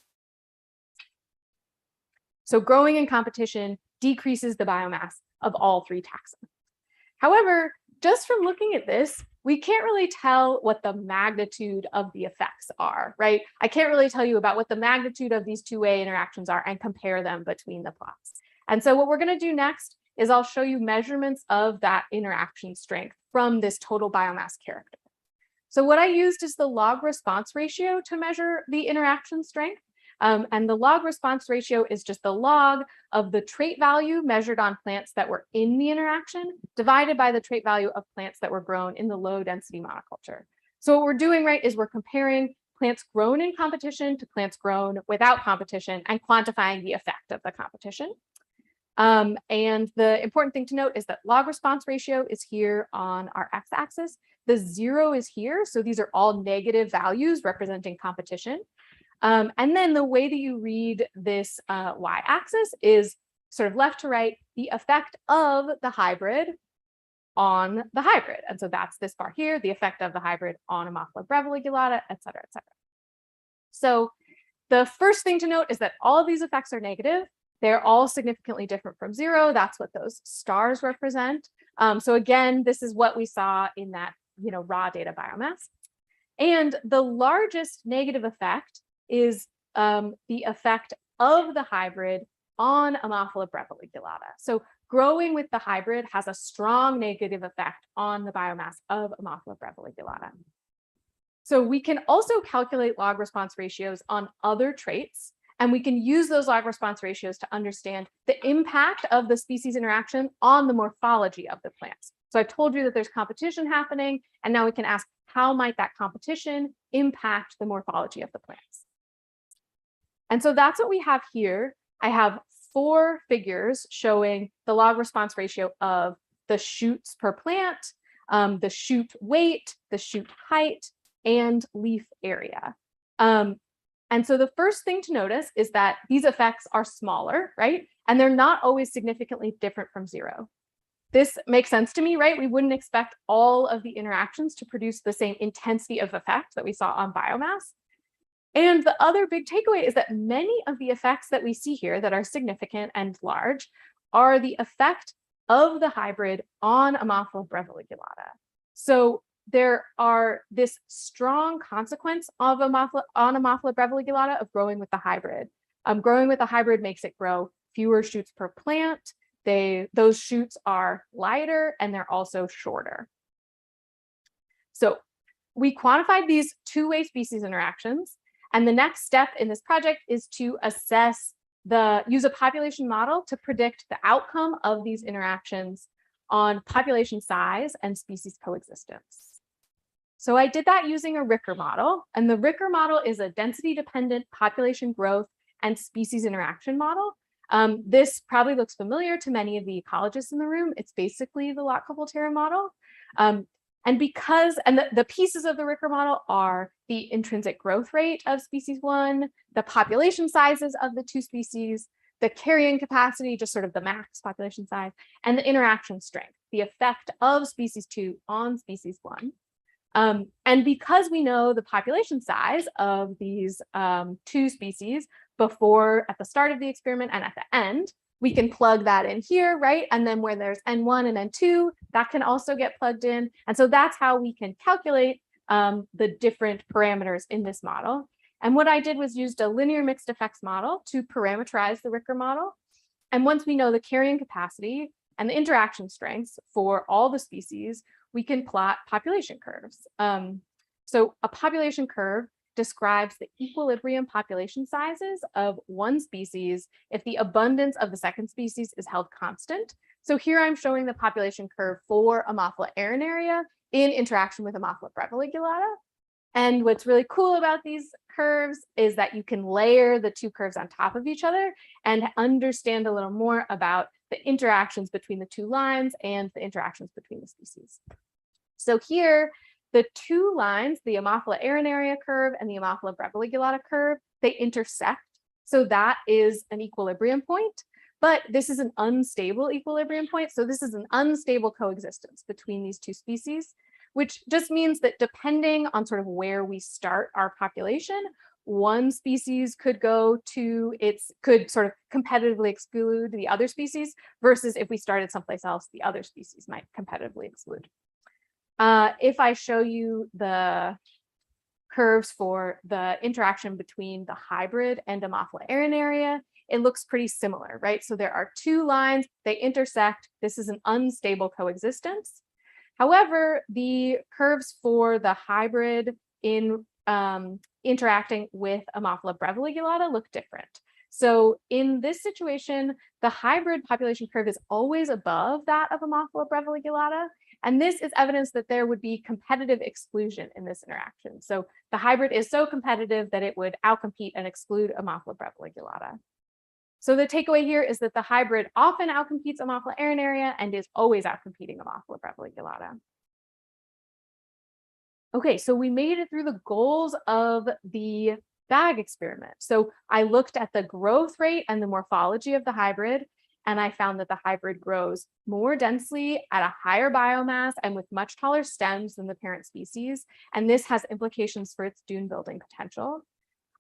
So growing in competition decreases the biomass of all 3 taxa. However, just from looking at this, we can't really tell what the magnitude of the effects are, right? I can't really tell you about what the magnitude of these 2-way interactions are and compare them between the plots. And so what we're going to do next is I'll show you measurements of that interaction strength from this total biomass character. So what I used is the log response ratio to measure the interaction strength. And the log response ratio is just the log of the trait value measured on plants that were in the interaction divided by the trait value of plants that were grown in the low density monoculture. So what we're doing, right, is we're comparing plants grown in competition to plants grown without competition and quantifying the effect of the competition. And the important thing to note is that log response ratio is here on our x-axis. The 0 is here. So these are all negative values representing competition. And then the way that you read this y-axis is sort of left to right, the effect of the hybrid on the hybrid. And so that's this bar here, the effect of the hybrid on Ammophila breviligulata, et cetera, et cetera. So the first thing to note is that all of these effects are negative. They're all significantly different from 0. That's what those stars represent. So again, this is what we saw in that, raw data biomass. And the largest negative effect is the effect of the hybrid on Ammophila breviligulata. So growing with the hybrid has a strong negative effect on the biomass of Ammophila breviligulata. So we can also calculate log response ratios on other traits, and we can use those log response ratios to understand the impact of the species interaction on the morphology of the plants. So I've told you that there's competition happening, and now we can ask, how might that competition impact the morphology of the plants? And so that's what we have here. I have 4 figures showing the log response ratio of the shoots per plant, the shoot weight, the shoot height, and leaf area. And so the first thing to notice is that these effects are smaller, right? And they're not always significantly different from 0. This makes sense to me, right? We wouldn't expect all of the interactions to produce the same intensity of effect that we saw on biomass. And the other big takeaway is that many of the effects that we see here that are significant and large are the effect of the hybrid on Ammophila breviligulata. So there are this strong consequence of Ammophila breviligulata of growing with the hybrid. Growing with the hybrid makes it grow fewer shoots per plant. Those shoots are lighter and they're also shorter. So we quantified these two-way species interactions. And the next step in this project is to use a population model to predict the outcome of these interactions on population size and species coexistence. So I did that using a Ricker model, and the Ricker model is a density-dependent population growth and species interaction model. This probably looks familiar to many of the ecologists in the room. It's basically the lot-coupled terra model. And the pieces of the Ricker model are the intrinsic growth rate of species 1, the population sizes of the 2 species, the carrying capacity, just sort of the max population size, and the interaction strength, the effect of species 2 on species 1. And because we know the population size of these 2 species at the start of the experiment and at the end, we can plug that in here, right? And then where there's N1 and N2, that can also get plugged in. And so that's how we can calculate the different parameters in this model. And what I did was used a linear mixed effects model to parameterize the Ricker model. And once we know the carrying capacity and the interaction strengths for all the species, we can plot population curves. So a population curve describes the equilibrium population sizes of one species if the abundance of the second species is held constant. So here I'm showing the population curve for Ammophila arenaria in interaction with Ammophila breviligulata. And what's really cool about these curves is that you can layer the 2 curves on top of each other and understand a little more about the interactions between the 2 lines and the interactions between the species. So here, the 2 lines, the Ammophila arenaria curve and the Ammophila breviligulata curve, they intersect. So that is an equilibrium point, but this is an unstable equilibrium point. So this is an unstable coexistence between these 2 species, which just means that depending on sort of where we start our population, one species could could sort of competitively exclude the other species, versus if we started someplace else, the other species might competitively exclude. If I show you the curves for the interaction between the hybrid and Ammophila arenaria, it looks pretty similar, right? So there are 2 lines, they intersect. This is an unstable coexistence. However, the curves for the hybrid in interacting with Ammophila breviligulata look different. So in this situation, the hybrid population curve is always above that of Ammophila breviligulata. And this is evidence that there would be competitive exclusion in this interaction. So the hybrid is so competitive that it would outcompete and exclude Ammophila breviligulata. So the takeaway here is that the hybrid often outcompetes Ammophila arenaria and is always outcompeting Ammophila breviligulata. Okay, so we made it through the goals of the bag experiment. So I looked at the growth rate and the morphology of the hybrid, and I found that the hybrid grows more densely at a higher biomass and with much taller stems than the parent species. And this has implications for its dune building potential.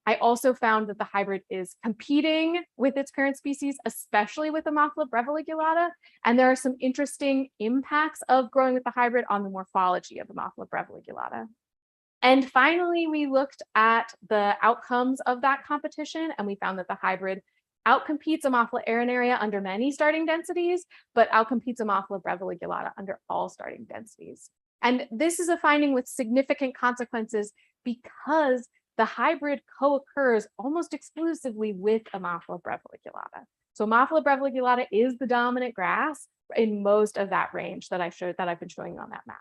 I also found that the hybrid is competing with its parent species, especially with Ammophila breviligulata. And there are some interesting impacts of growing with the hybrid on the morphology of Ammophila breviligulata. And finally, we looked at the outcomes of that competition, and we found that the hybrid outcompetes Ammophila arenaria under many starting densities, but outcompetes Ammophila breviligulata under all starting densities. And this is a finding with significant consequences because the hybrid co-occurs almost exclusively with Ammophila breviligulata. So Ammophila breviligulata is the dominant grass in most of that range that I've been showing you on that map.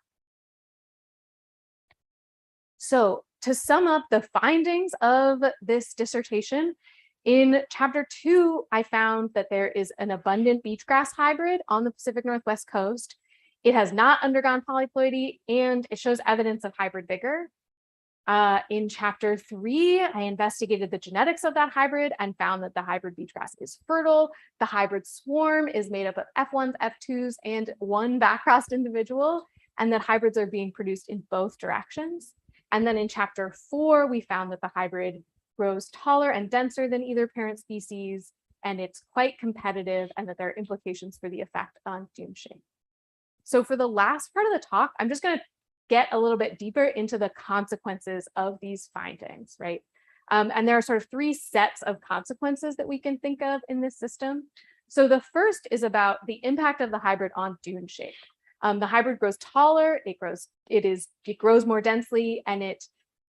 So to sum up the findings of this dissertation, in chapter 2, I found that there is an abundant beachgrass hybrid on the Pacific Northwest coast. It has not undergone polyploidy, and it shows evidence of hybrid vigor. In chapter 3, I investigated the genetics of that hybrid and found that the hybrid beachgrass is fertile. The hybrid swarm is made up of F1s, F2s, and one backcrossed individual, and that hybrids are being produced in both directions. And then in chapter 4, we found that the hybrid grows taller and denser than either parent species, and it's quite competitive, and that there are implications for the effect on dune shape. So for the last part of the talk, I'm just going to get a little bit deeper into the consequences of these findings, right? And there are sort of 3 sets of consequences that we can think of in this system. So the first is about the impact of the hybrid on dune shape. The hybrid grows taller, it grows more densely, and it,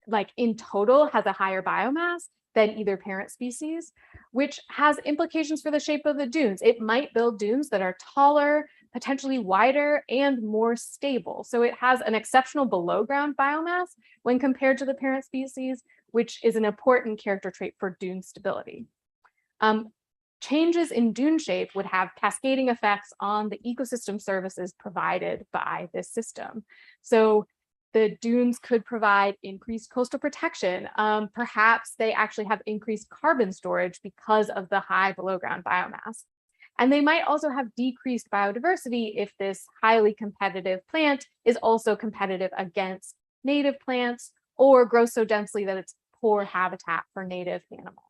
like in total, has a higher biomass than either parent species, which has implications for the shape of the dunes. It might build dunes that are taller, potentially wider, and more stable. So it has an exceptional below ground biomass when compared to the parent species, which is an important character trait for dune stability. Changes in dune shape would have cascading effects on the ecosystem services provided by this system. So the dunes could provide increased coastal protection. Perhaps they actually have increased carbon storage because of the high below ground biomass. And they might also have decreased biodiversity if this highly competitive plant is also competitive against native plants or grows so densely that it's poor habitat for native animals.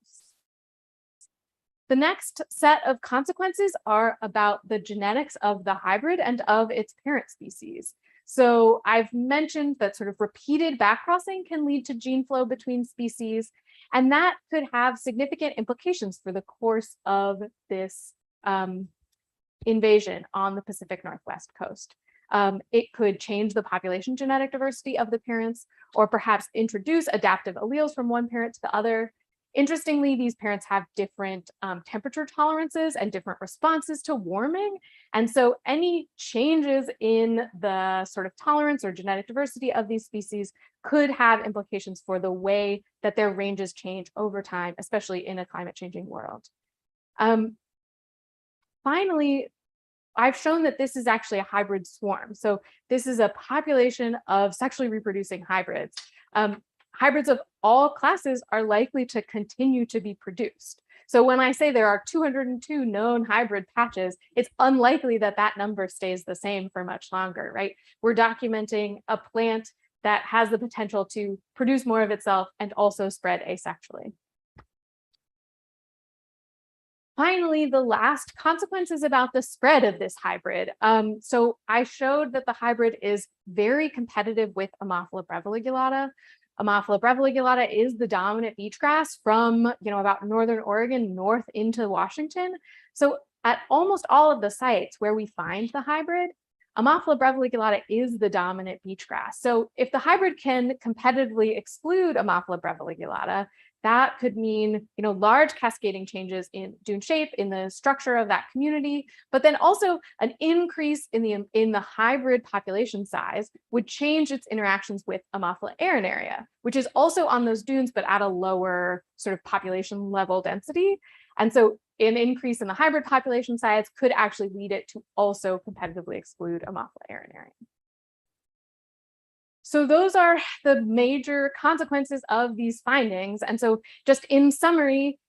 The next set of consequences are about the genetics of the hybrid and of its parent species. So I've mentioned that sort of repeated backcrossing can lead to gene flow between species, and that could have significant implications for the course of this invasion on the Pacific Northwest coast. It could change the population genetic diversity of the parents, or perhaps introduce adaptive alleles from one parent to the other. Interestingly, these parents have different temperature tolerances and different responses to warming. And so any changes in the sort of tolerance or genetic diversity of these species could have implications for the way that their ranges change over time, especially in a climate changing world. Finally, I've shown that this is actually a hybrid swarm. So this is a population of sexually reproducing hybrids. Hybrids of all classes are likely to continue to be produced. So when I say there are 202 known hybrid patches, it's unlikely that that number stays the same for much longer, right? We're documenting a plant that has the potential to produce more of itself and also spread asexually. Finally, the last consequence is about the spread of this hybrid. So I showed that the hybrid is very competitive with Ammophila breviligulata. Ammophila breviligulata is the dominant beach grass from, about northern Oregon north into Washington. So at almost all of the sites where we find the hybrid, Ammophila breviculata is the dominant beach grass. So if the hybrid can competitively exclude Ammophila breviculata, that could mean, large cascading changes in dune shape, in the structure of that community, but then also an increase in the hybrid population size would change its interactions with Ammophila arenaria, which is also on those dunes, but at a lower sort of population level density. And so an increase in the hybrid population size could actually lead it to also competitively exclude Ammophila arenaria. So those are the major consequences of these findings. And so just in summary,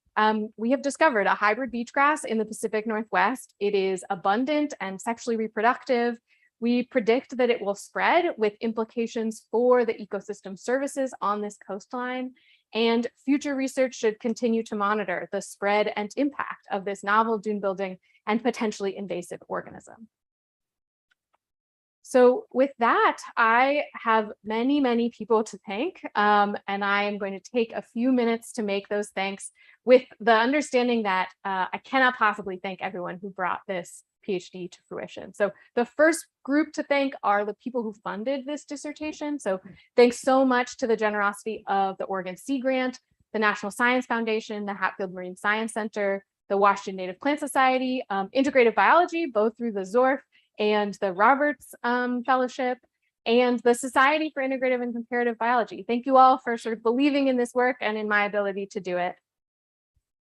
we have discovered a hybrid beach grass in the Pacific Northwest. It is abundant and sexually reproductive. We predict that it will spread with implications for the ecosystem services on this coastline. And future research should continue to monitor the spread and impact of this novel dune building and potentially invasive organism. So with that, I have many, many people to thank, and I am going to take a few minutes to make those thanks with the understanding that I cannot possibly thank everyone who brought this PhD to fruition. So the first group to thank are the people who funded this dissertation. So thanks so much to the generosity of the Oregon Sea Grant, the National Science Foundation, the Hatfield Marine Science Center, the Washington Native Plant Society, Integrative Biology, both through the ZORF and the Roberts Fellowship, and the Society for Integrative and Comparative Biology. Thank you all for sort of believing in this work and in my ability to do it.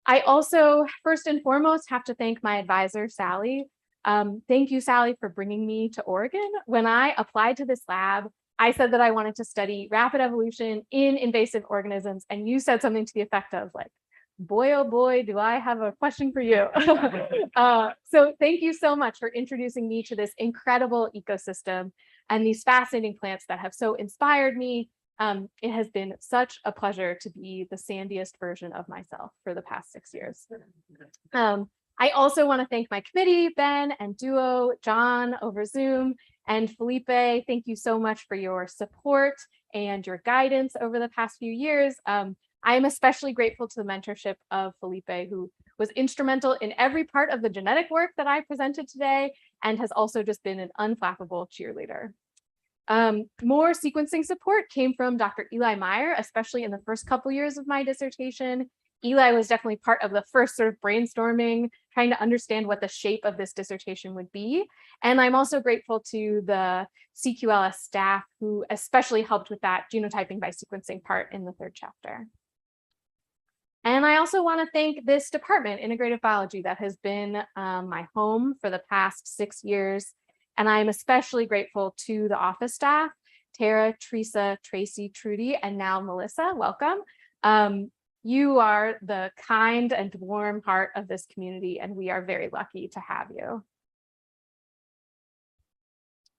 I also, first and foremost, have to thank my advisor, Sally. Thank you, Sally, for bringing me to Oregon. When I applied to this lab, I said that I wanted to study rapid evolution in invasive organisms, and you said something to the effect of like, boy, oh boy, do I have a question for you. So thank you so much for introducing me to this incredible ecosystem and these fascinating plants that have so inspired me. It has been such a pleasure to be the sandiest version of myself for the past 6 years. I also want to thank my committee, Ben and Duo, John over Zoom, and Felipe. Thank you so much for your support and your guidance over the past few years. I am especially grateful to the mentorship of Felipe, who was instrumental in every part of the genetic work that I presented today, and has also just been an unflappable cheerleader. More sequencing support came from Dr. Eli Meyer, especially in the first couple years of my dissertation. Eli was definitely part of the first sort of brainstorming, trying to understand what the shape of this dissertation would be. And I'm also grateful to the CQLS staff who especially helped with that genotyping by sequencing part in the third chapter. And I also want to thank this department, Integrative Biology, that has been my home for the past 6 years. And I'm especially grateful to the office staff, Tara, Teresa, Tracy, Trudy, and now Melissa. Welcome. You are the kind and warm heart of this community, and we are very lucky to have you.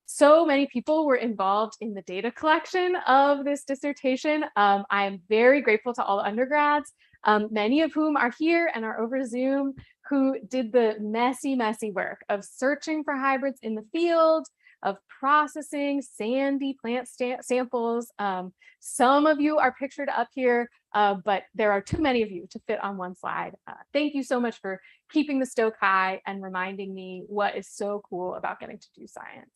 So many people were involved in the data collection of this dissertation. I am very grateful to all the undergrads, many of whom are here and are over Zoom, who did the messy, messy work of searching for hybrids in the field, of processing sandy plant samples. Some of you are pictured up here, but there are too many of you to fit on one slide. Thank you so much for keeping the stoke high and reminding me what is so cool about getting to do science.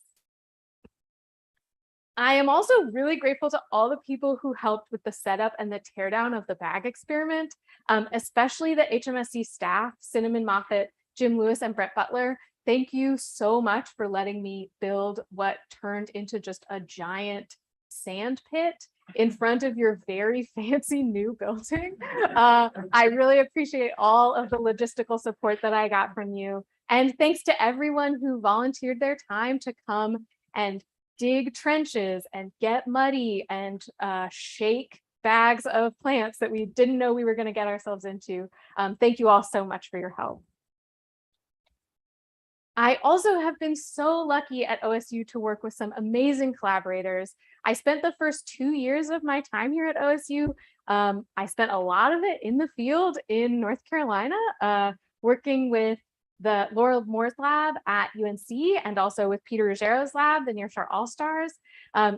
I am also really grateful to all the people who helped with the setup and the teardown of the bag experiment, especially the HMSC staff, Cinnamon Moffat, Jim Lewis, and Brett Butler. Thank you so much for letting me build what turned into just a giant sand pit in front of your very fancy new building. I really appreciate all of the logistical support that I got from you. And thanks to everyone who volunteered their time to come and dig trenches and get muddy and shake bags of plants that we didn't know we were going to get ourselves into. Thank you all so much for your help. I also have been so lucky at OSU to work with some amazing collaborators. I spent the first 2 years of my time here at OSU. I spent a lot of it in the field in North Carolina, working with the Laurel Moore's lab at UNC and also with Peter Ruggiero's lab, the Nearshore All-Stars.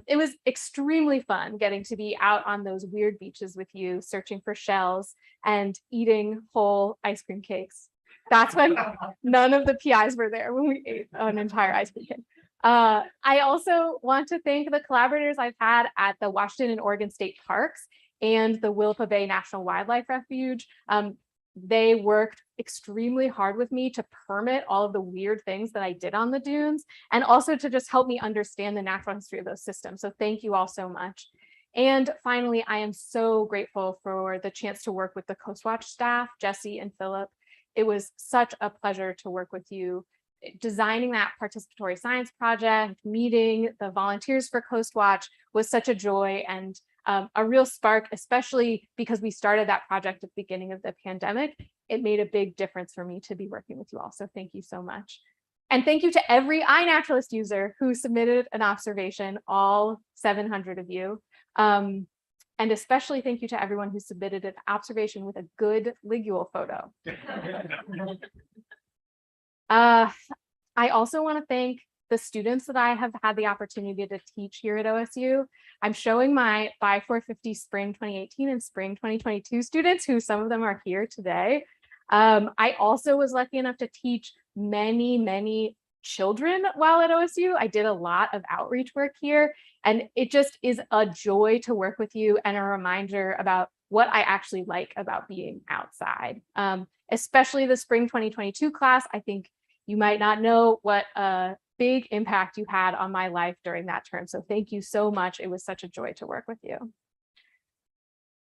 It was extremely fun getting to be out on those weird beaches with you, searching for shells and eating whole ice cream cakes. That's when none of the PIs were there when we ate an entire ice cream cake. I also want to thank the collaborators I've had at the Washington and Oregon State Parks and the Willapa Bay National Wildlife Refuge. They worked extremely hard with me to permit all of the weird things that I did on the dunes, and also to just help me understand the natural history of those systems. So thank you all so much. And finally, I am so grateful for the chance to work with the Coast Watch staff, Jesse and Philip. It was such a pleasure to work with you. Designing that participatory science project, meeting the volunteers for Coast Watch was such a joy and a real spark, especially because we started that project at the beginning of the pandemic. It made a big difference for me to be working with you all. So thank you so much. And thank you to every iNaturalist user who submitted an observation, all 700 of you. And especially thank you to everyone who submitted an observation with a good ligule photo. I also want to thank the students that I have had the opportunity to teach here at OSU. I'm showing my Bi 450 Spring 2018 and Spring 2022 students, who some of them are here today. I also was lucky enough to teach many children while at OSU. I did a lot of outreach work here, and it just is a joy to work with you and a reminder about what I actually like about being outside. Especially the Spring 2022 class. I think you might not know what a big impact you had on my life during that term. So thank you so much. It was such a joy to work with you.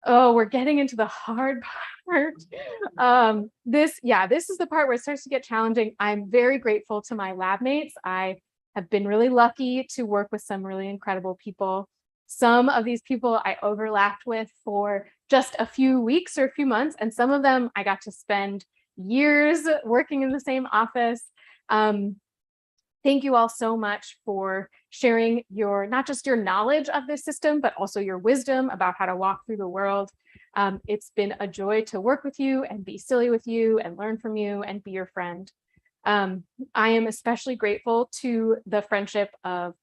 Oh, we're getting into the hard part. This is the part where it starts to get challenging. I'm very grateful to my lab mates. I have been really lucky to work with some really incredible people. Some of these people I overlapped with for just a few weeks or a few months, and some of them I got to spend years working in the same office. Thank you all so much for sharing not just your knowledge of this system, but also your wisdom about how to walk through the world. It's been a joy to work with you and be silly with you and learn from you and be your friend. I am especially grateful to the friendship of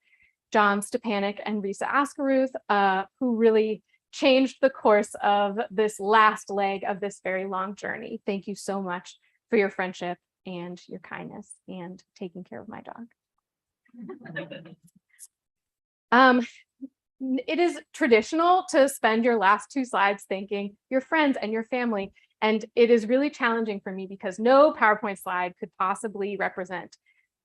John Stepanek and Risa Askeruth, who really changed the course of this last leg of this very long journey. Thank you so much for your friendship and your kindness and taking care of my dog. It is traditional to spend your last two slides thanking your friends and your family. And it is really challenging for me because no PowerPoint slide could possibly represent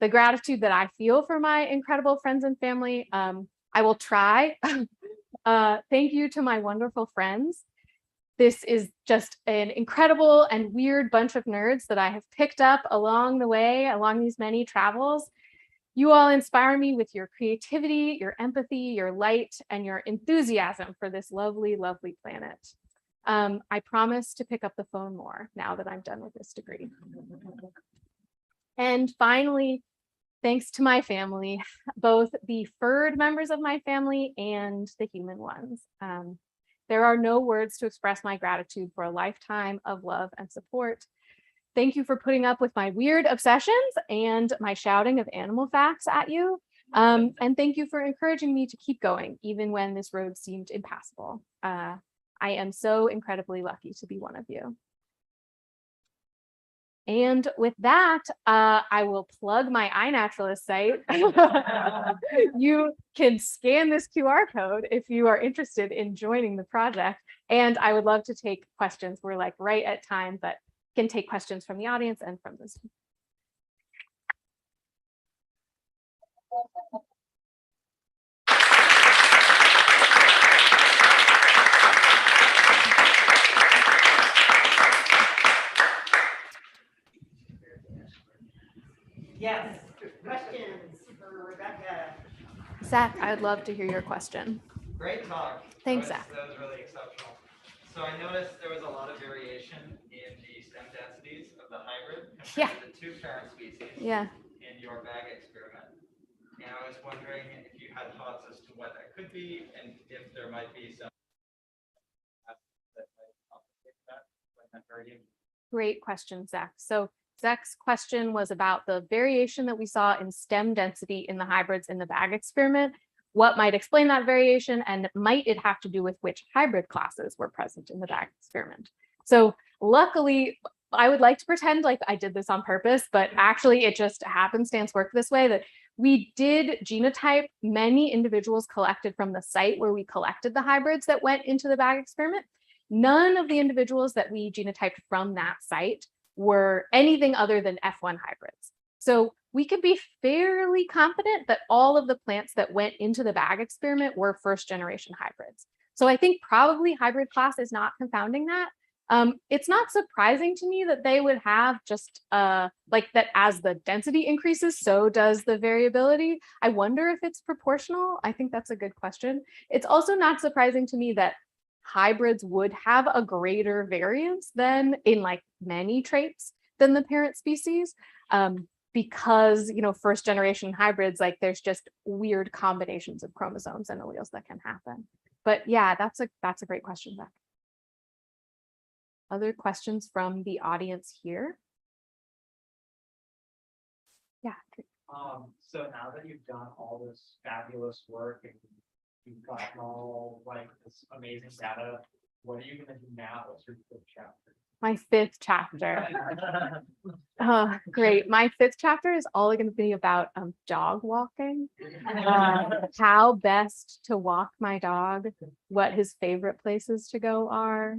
the gratitude that I feel for my incredible friends and family. I will try. Thank you to my wonderful friends. This is just an incredible and weird bunch of nerds that I have picked up along the way, along these many travels. You all inspire me with your creativity, your empathy, your light, and your enthusiasm for this lovely, lovely planet. I promise to pick up the phone more now that I'm done with this degree. And finally, thanks to my family, both the furred members of my family and the human ones. There are no words to express my gratitude for a lifetime of love and support. Thank you for putting up with my weird obsessions and my shouting of animal facts at you. And thank you for encouraging me to keep going, even when this road seemed impassable. I am so incredibly lucky to be one of you. And with that, I will plug my iNaturalist site. You can scan this QR code if you are interested in joining the project. And I would love to take questions. We're like right at time, but can take questions from the audience and from this. Yes, questions for Rebecca. Zach, I would love to hear your question. Great talk. Thanks, Zach. That was really exceptional. So I noticed there was a lot of variation in the stem densities of the hybrid compared to the two parent species in your bag experiment. And I was wondering if you had thoughts as to what that could be and if there might be some that might complicate that variation. Great question, Zach. So Zach's question was about the variation that we saw in stem density in the hybrids in the bag experiment. What might explain that variation, and might it have to do with which hybrid classes were present in the bag experiment? So luckily, I would like to pretend like I did this on purpose, but actually it just happenstance worked this way, that we did genotype many individuals collected from the site where we collected the hybrids that went into the bag experiment. None of the individuals that we genotyped from that site were anything other than F1 hybrids. So we could be fairly confident that all of the plants that went into the bag experiment were first generation hybrids. So I think probably hybrid class is not confounding that. It's not surprising to me that they would have just like that as the density increases, so does the variability. I wonder if it's proportional. I think that's a good question. It's also not surprising to me that hybrids would have a greater variance than in like many traits than the parent species. Because, you know, first generation hybrids, like there's just weird combinations of chromosomes and alleles that can happen. But yeah, that's a great question, Beck. Other questions from the audience here? Yeah. So now that you've done all this fabulous work and you've gotten all like this amazing data, what are you going to do now? What's your fifth chapter? My fifth chapter. Oh, great. My fifth chapter is all going to be about dog walking, how best to walk my dog, what his favorite places to go are.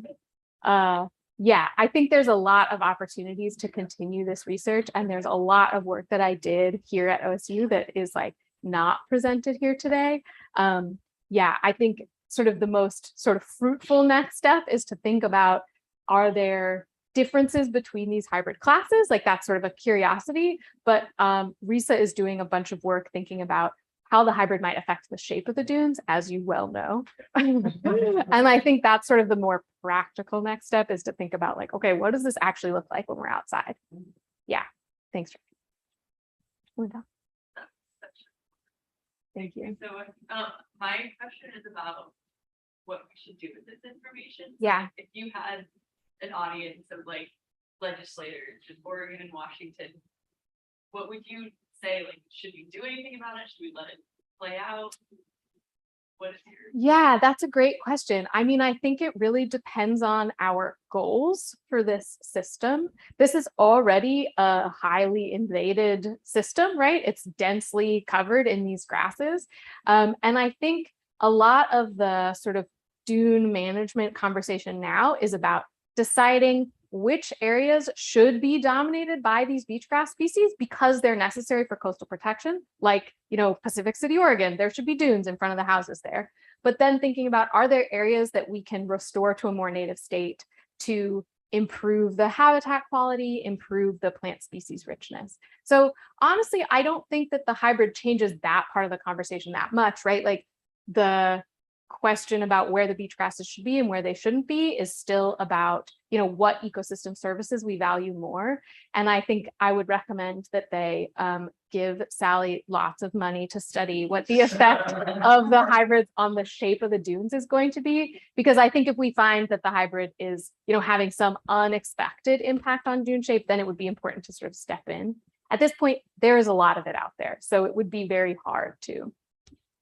Yeah, I think there's a lot of opportunities to continue this research, and there's a lot of work that I did here at OSU that is like not presented here today. Yeah, I think sort of the most sort of fruitful next step is to think about, are there differences between these hybrid classes? Like that's sort of a curiosity, but Risa is doing a bunch of work thinking about how the hybrid might affect the shape of the dunes, as you well know. And I think that's sort of the more practical next step, is to think about like, okay, what does this actually look like when we're outside? Yeah, thanks. Linda. Thank you. So my question is about what we should do with this information. Yeah. If you had an audience of like legislators in Oregon and Washington, what would you say? Like, should we do anything about it? Should we let it play out? What is your— Yeah, that's a great question. I mean, I think it really depends on our goals for this system. This is already a highly invaded system, right? It's densely covered in these grasses. And I think a lot of the sort of dune management conversation now is about deciding which areas should be dominated by these beach grass species because they're necessary for coastal protection. Like, you know, Pacific City, Oregon, there should be dunes in front of the houses there. But then thinking about, are there areas that we can restore to a more native state to improve the habitat quality, improve the plant species richness? So honestly, I don't think that the hybrid changes that part of the conversation that much, right? Like the question about where the beach grasses should be and where they shouldn't be is still about, you know, what ecosystem services we value more. And I think I would recommend that they give Sally lots of money to study what the effect of the hybrids on the shape of the dunes is going to be, because I think if we find that the hybrid is, you know, having some unexpected impact on dune shape, then it would be important to sort of step in. At this point, there is a lot of it out there, so it would be very hard to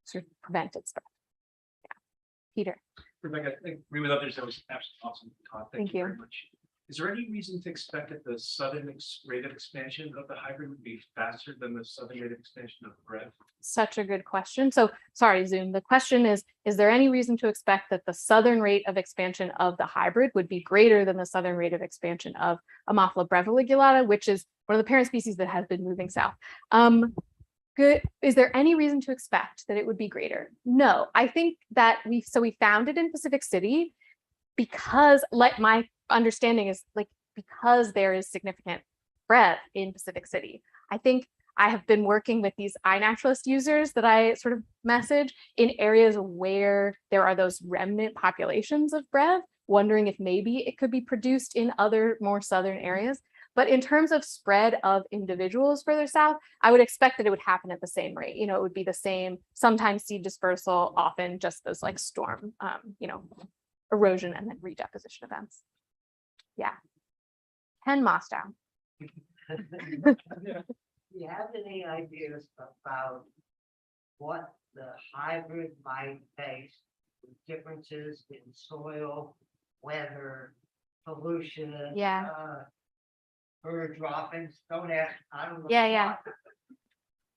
sort of prevent its spread. Peter. Rebecca, I agree with others. That was absolutely awesome talk. Thank you very much. Is there any reason to expect that the southern rate of expansion of the hybrid would be faster than the southern rate of expansion of the bread? Such a good question. So sorry, Zoom. The question is there any reason to expect that the southern rate of expansion of the hybrid would be greater than the southern rate of expansion of Ammophila breviligulata, which is one of the parent species that has been moving south? Good. Is there any reason to expect that it would be greater? No, I think that we found it in Pacific City because, like, my understanding is like, because there is significant breadth in Pacific City. I think I have been working with these iNaturalist users that I sort of message in areas where there are those remnant populations of breadth, wondering if maybe it could be produced in other more southern areas. But in terms of spread of individuals further south, I would expect that it would happen at the same rate. You know, it would be the same, sometimes seed dispersal, often just those like storm, you know, erosion and then redeposition events. Yeah. Ken Mostow. Do you have any ideas about what the hybrid might face with differences in soil, weather, pollution? Yeah. Bird droppings? Don't ask. I don't know. Yeah.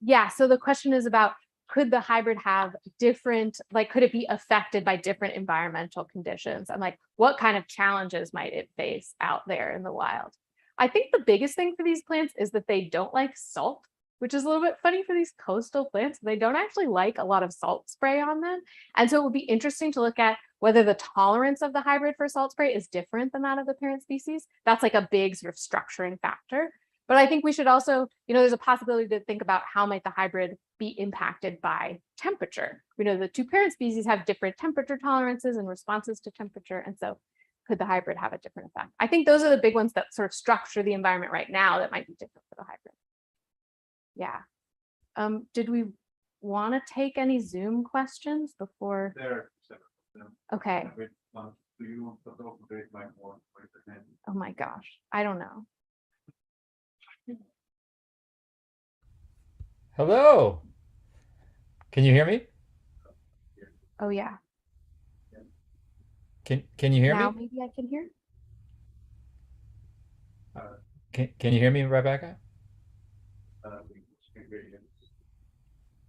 Yeah, so the question is about, could the hybrid have different, like, could it be affected by different environmental conditions? And like, what kind of challenges might it face out there in the wild? I think the biggest thing for these plants is that they don't like salt, which is a little bit funny for these coastal plants. They don't actually like a lot of salt spray on them. And so it would be interesting to look at whether the tolerance of the hybrid for salt spray is different than that of the parent species. That's like a big sort of structuring factor. But I think we should also, there's a possibility to think about how might the hybrid be impacted by temperature. We know the two parent species have different temperature tolerances and responses to temperature. And so could the hybrid have a different effect? I think those are the big ones that sort of structure the environment right now that might be different for the hybrid. Yeah. Did we want to take any Zoom questions before? There. Several. Okay. Do you want to talk about my more? Oh my gosh, I don't know. Hello. Can you hear me? Oh yeah. Can you hear Now me? maybe I can hear. Can you hear me, Rebecca?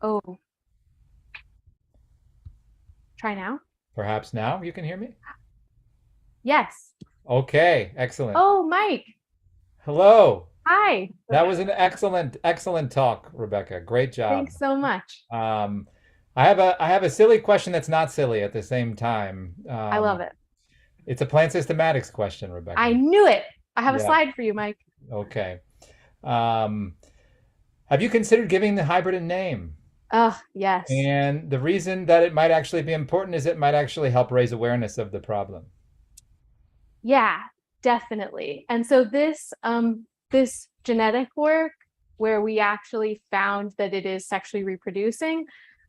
Oh. Try now. Perhaps now you can hear me? Yes. Okay, excellent. Oh, Mike. Hello. Hi. That was an excellent talk, Rebecca. Great job. Thanks so much. I have a silly question that's not silly at the same time. I love it. It's a plant systematics question, Rebecca. I knew it. I have a Yeah. slide for you, Mike. Okay. Have you considered giving the hybrid a name? Oh, yes. And the reason that it might actually be important is it might actually help raise awareness of the problem. Yeah, definitely. And so this this genetic work where we actually found that it is sexually reproducing,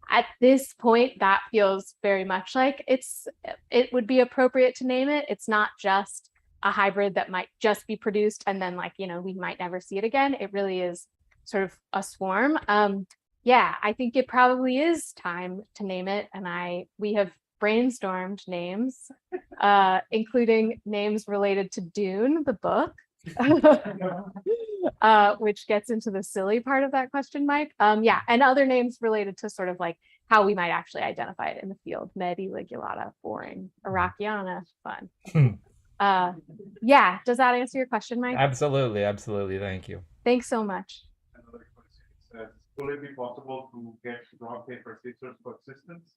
at this point that feels very much like it would be appropriate to name it. It's not just a hybrid that might just be produced and then we might never see it again. It really is sort of a swarm. Yeah, I think it probably is time to name it. And we have brainstormed names, including names related to Dune, the book, which gets into the silly part of that question, Mike. Yeah, and other names related to sort of like how we might actually identify it in the field. Medi ligulata, boring. Arachiana, fun. Yeah, does that answer your question, Mike? Absolutely, absolutely. Thank you. Thanks so much. Another question says, will it be possible to get rock paper scissors coexistence?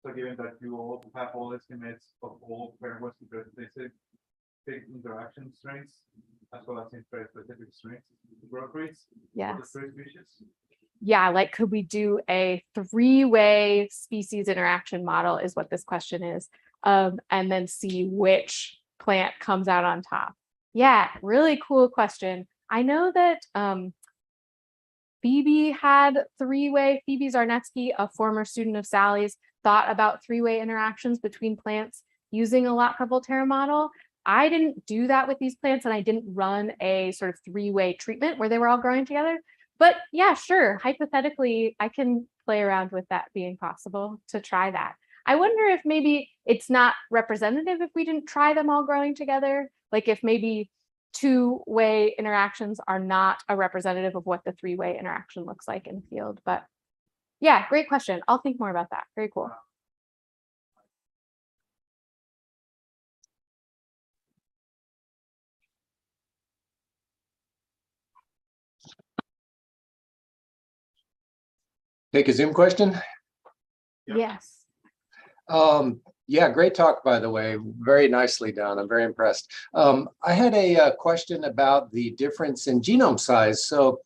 So given that you all have all estimates of all pairs specific interaction strengths as well as intraspecific strengths growth rates Yes. for the three species? Yeah, like could we do a three-way species interaction model is what this question is, and then see which plant comes out on top. Yeah, really cool question. I know that Phoebe had three-way, Phoebe Zarnetsky, a former student of Sally's, thought about three-way interactions between plants using a lot couple Volterra model. I didn't do that with these plants and I didn't run a sort of three-way treatment where they were all growing together. But yeah, sure, hypothetically, I can play around with that being possible to try that. I wonder if maybe it's not representative if we didn't try them all growing together, like if maybe two-way interactions are not a representative of what the three-way interaction looks like in the field. But yeah, great question. I'll think more about that. Very cool. Take a Zoom question. Yep. Yes. Yeah, great talk, by the way. Very nicely done. I'm very impressed. I had a question about the difference in genome size. So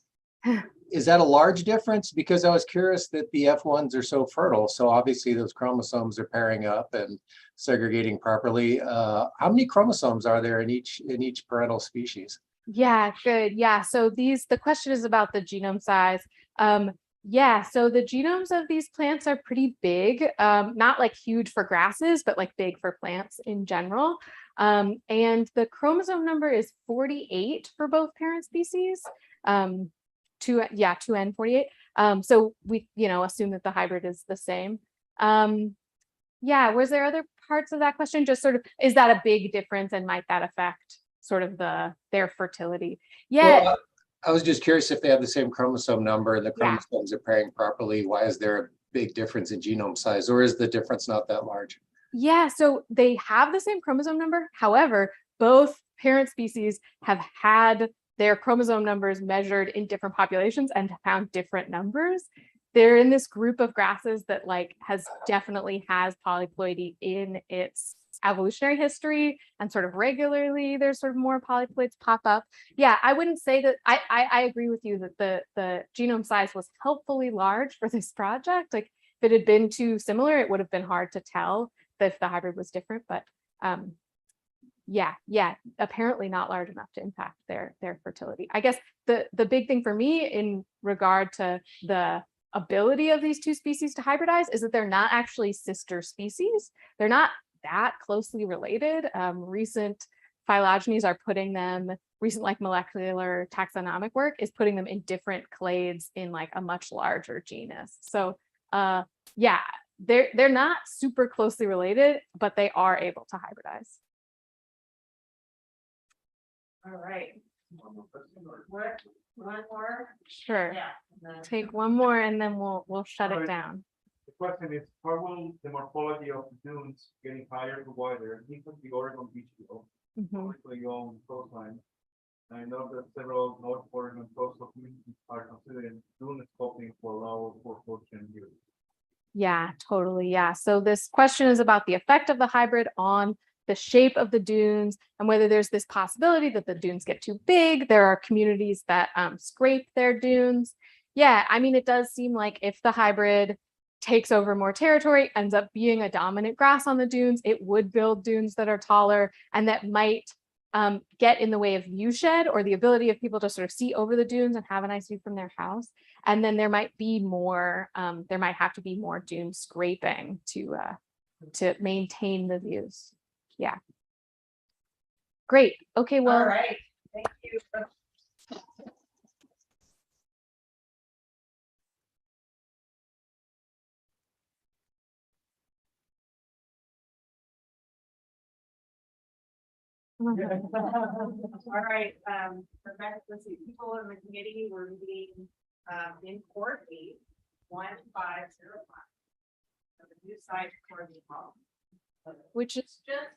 is that a large difference? Because I was curious that the F1s are so fertile. So obviously those chromosomes are pairing up and segregating properly. How many chromosomes are there in each parental species? Yeah, good. Yeah. So the question is about the genome size. Yeah, so the genomes of these plants are pretty big, not like huge for grasses, but like big for plants in general. And the chromosome number is 48 for both parent species. 2N48. So we, assume that the hybrid is the same. Yeah, was there other parts of that question? Just sort of, is that a big difference and might that affect sort of their fertility? Yeah. Well, I was just curious if they have the same chromosome number and the Yeah. chromosomes are pairing properly. Why is there a big difference in genome size, or is the difference not that large? Yeah, so they have the same chromosome number. However, both parent species have had their chromosome numbers measured in different populations and found different numbers. They're in this group of grasses that like definitely has polyploidy in its evolutionary history, and sort of regularly there's sort of more polyploids pop up. Yeah, I wouldn't say that I agree with you that the genome size was helpfully large for this project. Like if it had been too similar, it would have been hard to tell if the hybrid was different, but yeah, apparently not large enough to impact their fertility. I guess the big thing for me in regard to the ability of these two species to hybridize is that they're not actually sister species. They're not that closely related. Recent phylogenies are putting them, recent like molecular taxonomic work is putting them in different clades in like a much larger genus. So yeah, they're not super closely related, but they are able to hybridize. All right. One more? Sure. Yeah. Take one more and then we'll shut it down. The question is, how will the morphology of the dunes getting higher to wider impact the Oregon beach flow, Mhm. particularly on coastline? I know that several North Oregon coastal communities are considering dune sculpting for low for ocean use. Yeah, totally. Yeah. So this question is about the effect of the hybrid on the shape of the dunes and whether there's this possibility that the dunes get too big. There are communities that scrape their dunes. Yeah, I mean, it does seem like if the hybrid takes over more territory, ends up being a dominant grass on the dunes, it would build dunes that are taller and that might get in the way of view shed or the ability of people to sort of see over the dunes and have a nice view from their house. And then there might be more, there might have to be more dune scraping to maintain the views. Yeah. Great. Okay, well. All right. Thank you. All right, Rebecca, let's see, people in the committee were meeting in court 1505. So the new site for the home. Which is just